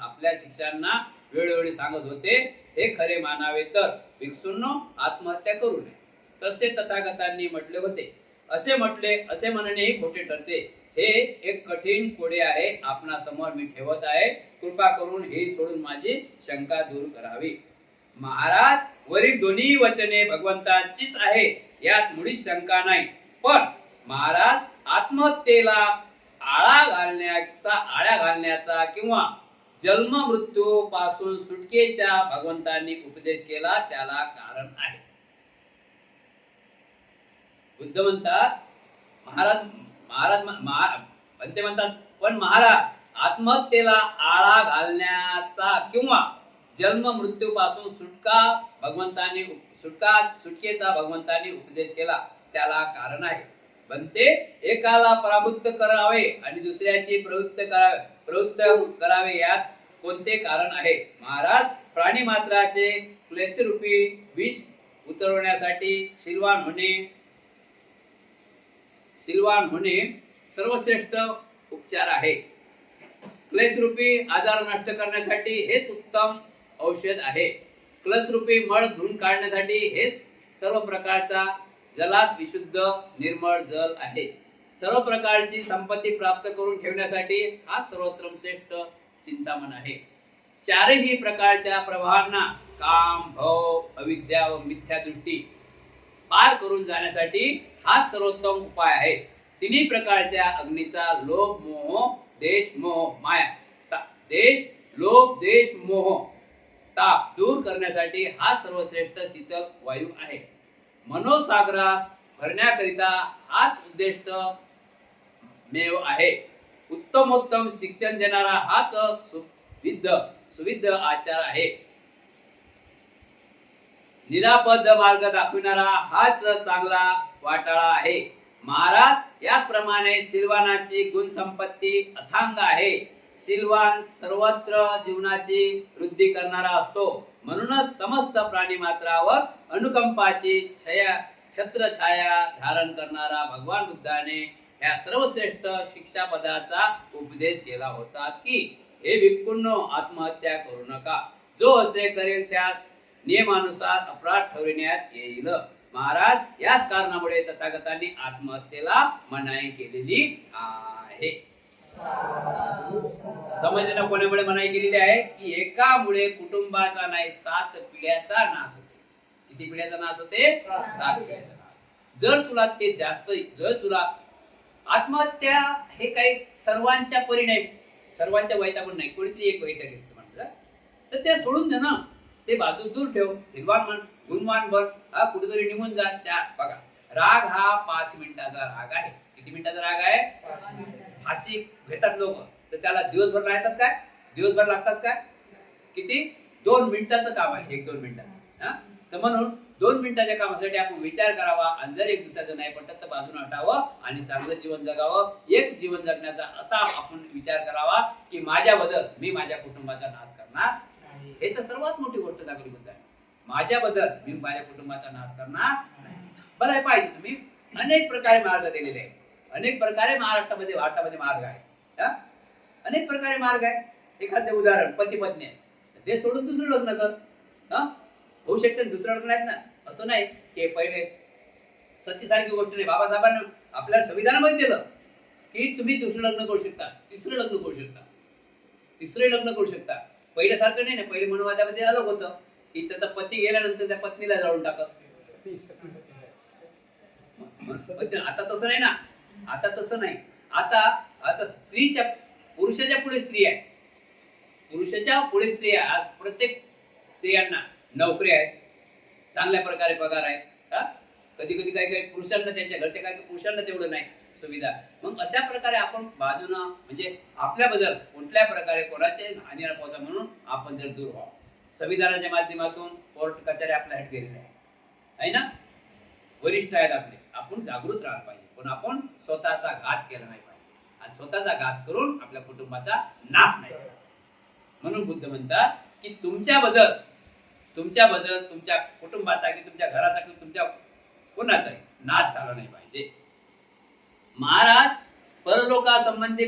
आपल्या शिष्यांना वेळोवेळी सांगत होते. हे खरे मानावे तर भिक्षूंनो आत्महत्या करू नये तसे तथागतांनी म्हटले होते. असे म्हणणे ही खोटे ठरते. हे एक कठीण कोडे आहे, आपणा समोर मी ठेवत आहे. कृपा करून हे सोडून माझी शंका दूर करावी. महाराज, वरील दोन्ही वचने भगवंताचीच आहे, यात मुळीच शंका नाही. पण महाराज, आत्महत्येला आळा घालण्याचा किंवा जन्म मृत्यू पासून सुटकेचा भगवंतांनी उपदेश केला त्याला कारण आहे. बुद्ध म्हणतात, म्हणते म्हणतात, पण महाराज, आत्महत्येला आळा घालण्याचा किंवा जन्म मृत्यू पासून सुटकेचा भगवंतांनी उपदेश केला त्याला कारण आहे. बनते एकाला पराभूत करावे आणि दुसऱ्याची प्रवृत्त करावे यात कोणते कारण आहे? महाराज, प्राणी मात्राचे क्लेशरूपी विष उतरवण्यासाठी सिलवान होणे सर्वश्रेष्ठ उपचार आहे. क्लेशरूपी आजार नष्ट करण्यासाठी हेच उत्तम औषध आहे. क्लेशरूपी मळ धुवून काढण्यासाठी हेच सर्व प्रकारचा जलात विशुद्ध निर्मळ जल आहे. सर्व प्रकारची संपत्ती प्राप्त करून ठेवण्यासाठी हा सर्वोत्तम श्रेष्ठ चिंतामण आहे. चारही प्रकारच्या प्रवाहांना काम, भव, अविद्या व मिथ्या दृष्टी पार करून जाण्यासाठी हा सर्वोत्तम उपाय आहे. तिन्ही प्रकारच्या अग्नीचा लोभ, मोह, देश, मोह, माया, देश, लोभ, देश, मोह, ताप दूर करण्यासाठी हा सर्वश्रेष्ठ शीतल वायू आहे. मनोसागरास भरण्याकरिता हाच उद्दिष्ट मेव आहे. उत्तमोत्तम शिक्षण देणारा हाच सुविध आचार आहे. निरापद मार्ग दाखविणारा हाच चांगला वाटाळा आहे. महाराज, याचप्रमाणे सिलवानाची गुणसंपत्ती अथांग आहे. सिलवान सर्वत्र जीवनाची वृद्धी करणारा असतो. म्हणूनच समस्त प्राणी मात्रावर अनुकंपाची छत्रछाया धारण करणारा भगवान बुद्धाने या सर्वश्रेष्ठ शिक्षापदाचा उपदेश केला होता की हे भिक्खूंनो, आत्महत्या करू नका. जो असे करेल त्यास नियमानुसार अपराध ठरविण्यात येईल. महाराज, याच कारणामुळे तथागतांनी आत्महत्येला मनाई केलेली आहे. समजले ना कोणामुळे मनाई केलेली आहे? की एकामुळे कुटुंबाचा नाही 7 पिढ्याचा नाश होते. किती पिढ्याचा नाश होते? 7 पिढ्याचा नाश. जर तुला आत्महत्या हे काही सर्वांच्या परी नाही, सर्वांच्या वैतागून नाही, कोणीतरी एक वैताग असतं माणसाला, तर ते सोडून दे ना, ते बाजू दूर ठेव. सिलवान म्हण, गुणवान बन, कुठेतरी निघून जा. बघा, राग हा 5 मिनिटाचा राग आहे. किती मिनिटाचा राग आहे? फाशी घेतात लोक, तर त्याला दिवसभर लागतात काय? दिवसभर लागतात काय? किती? 2 मिनिटाचं काम आहे, 1-2 मिनिटात. तर म्हणून 2 मिनिटाच्या कामासाठी आपण विचार करावा आणि जर एक दुसऱ्याचं नाही पटत तर बाजून हटावं आणि चांगलं जीवन जगावं. एक जीवन जगण्याचा असा आपण विचार करावा की माझ्याबद्दल मी माझ्या कुटुंबाचा नाश करणार. हे तर सर्वात मोठी गोष्ट दाखवली बुद्ध आहे. माझ्याबद्दल मी माझ्या कुटुंबाचा नाश करणार नाही. बरं, पाहिजे तुम्ही अनेक प्रकारे मार्ग दिलेले आहेत, अनेक प्रकारे भारतामध्ये मार्ग आहे. हा? अनेक प्रकारे मार्ग आहे. एखादं उदाहरण, पती पत्नी आहे, ते सोडून दुसरं लग्न कर. हा? होऊ शकते दुसरं लग्न आहेत ना, असं नाही की पहिले सतीसारखी गोष्ट नाही. बाबासाहेबांना आपल्या संविधानामध्ये दिलं की तुम्ही दुसरं लग्न करू शकता, तिसरं लग्न करू शकता, तिसरे लग्न करू शकता. पहिल्यासारखं नाही ना. पहिले मनवादामध्ये अलग होतं की त्याचा पती गेल्यानंतर त्या पत्नीला जाळून टाकत. आता तसं नाही ना. आता तसं नाही. आता आता पुरुषाच्या पुढे स्त्री आहे. पुरुषाच्या पुढे स्त्री आहे. आज प्रत्येक स्त्रियांना नोकरी आहे, चांगल्या प्रकारे पगार आहे. कधी कधी काही पुरुषांना, त्यांच्या घरच्या काही पुरुषांना तेवढं नाही सुविधा. मग अशा प्रकारे आपण बाजूनं म्हणजे आपल्याबद्दल कुठल्या प्रकारे कोणाचे हानी न पोहोचा म्हणून आपण जर दूर व्हावं. संविधानाच्या माध्यमातून कोर्ट कचेरी आपल्यासाठी गेलेल्या आहे ना. वरिष्ठ आहेत आपले. आपण जागृत राहायला पाहिजे, पण आपण स्वतःचा घात केला नाही पाहिजे. आणि स्वतःचा घात करून आपल्या कुटुंबाचा नाश नाही करायचा. म्हणून बुद्ध म्हणतात की तुमच्याबद्दल तुमच्या कुटुंबाचा की तुमच्या घराचा की तुमच्या कोणाचाही नाश झाला नाही पाहिजे. महाराज परलोकासंबंधी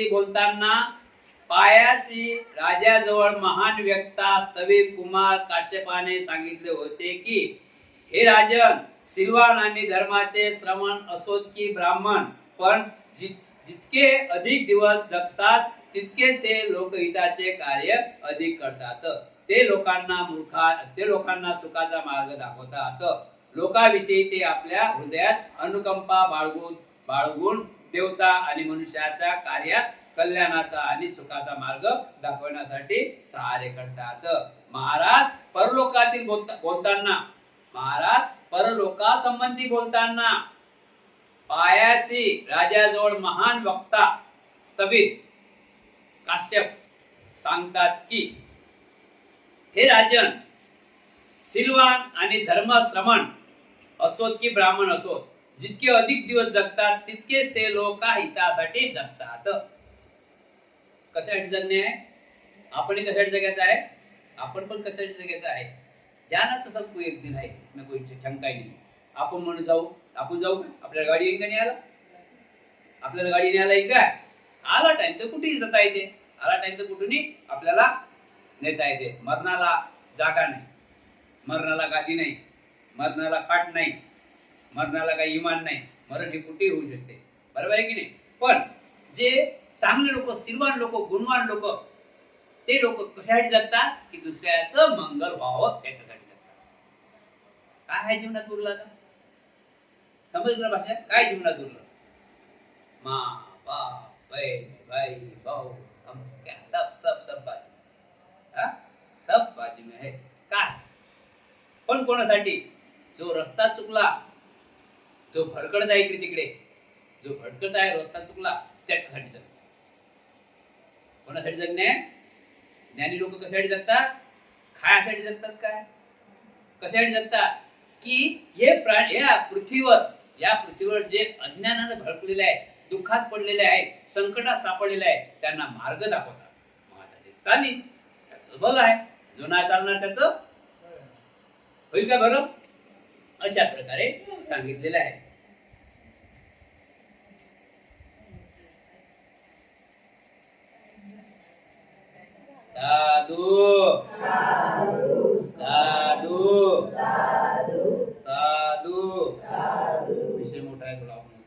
बोलताना पायाशी राजाजवळ महान व्यक्ता स्थविर कुमार काश्यपाने सांगितले होते की हे राजन, सिल्वान आणि धर्माचे श्रमण असोत की ब्राह्मण, पण जितके अधिक दिवस जगतात तितके ते लोकहिताचे कार्य अधिक करतात. ते लोकांना सुखाचा मार्ग दाखवतात. लोकांविषयी ते आपल्या हृदयात अनुकंपा बाळगून देवता आणि मनुष्याच्या कार्यात कल्याणाचा आणि सुखाचा मार्ग दाखवण्यासाठी सहाय्य करतात. महाराज परलोकासंबंधी बोलताना पायाशी राजाजवळ महान वक्ता स्थविर काश्यप सांगतात की हे राजन, सिल्वान आणि धर्मश्रमण असोत की ब्राह्मण असोत, जितके अधिक दिवस जगतात तितके ते लोकहितासाठी जगतात. कशासाठी जगणे आहे? आपण कशासाठी जगायचं आहे? आपण पण कशासाठी जगायचं आहे? जाना तो सबको एक दिन है, इसमें कोई शंका ही नहीं. आपण म्हणून आपण जाऊ का? आपल्याला गाडी येईल का नाही? आपल्याला गाडी न्यायला येईल काय? आला टाइम तर कुठेही जाता येते. आला टाइम तर कुठूनही आपल्याला नेता येते. मरणाला जागा नाही, मरणाला गादी नाही, मरणाला खाट नाही, मरणाला काही इमान नाही. मरण हे कुठेही होऊ शकते. बरोबर आहे की नाही? पण जे चांगले लोक, सिल्वान लोक, गुणवान लोक, ते लोक कशासाठी जगतात की दुसऱ्याचं मंगल व्हावं त्याच्यासाठी जगतात. काय आहे जीवनात उरलं? आता समजलं भाषा? काय जीवनात उरलं? माँ बाप बहन भाई भाऊ हम क्या सब बाजू, सब बाजू में है. काय पण कोणासाठी? जो रस्ता चुकला, जो भरकटत आहे इकडे तिकडे, जो भटकत आहे, रस्ता चुकला, त्याच्यासाठी जगतात. कोणासाठी जगणे? ज्ञानी लोक कशासाठी जगतात? खायासाठी जगतात. काय कशासाठी जगतात? की या पृथ्वीवर जे अज्ञानानं भडकलेले आहे, दुःखात पडलेले आहेत, संकटात सापडलेले आहेत, त्यांना मार्ग दाखवतात. मग आता ते चालेल, त्याचं भलं आहे. जो नाही चालणार त्याचं होईल का बरं? अशा प्रकारे सांगितलेलं आहे. साधू साधू साधू साधू साधू. विषय मोठा आहे, थोडा आपण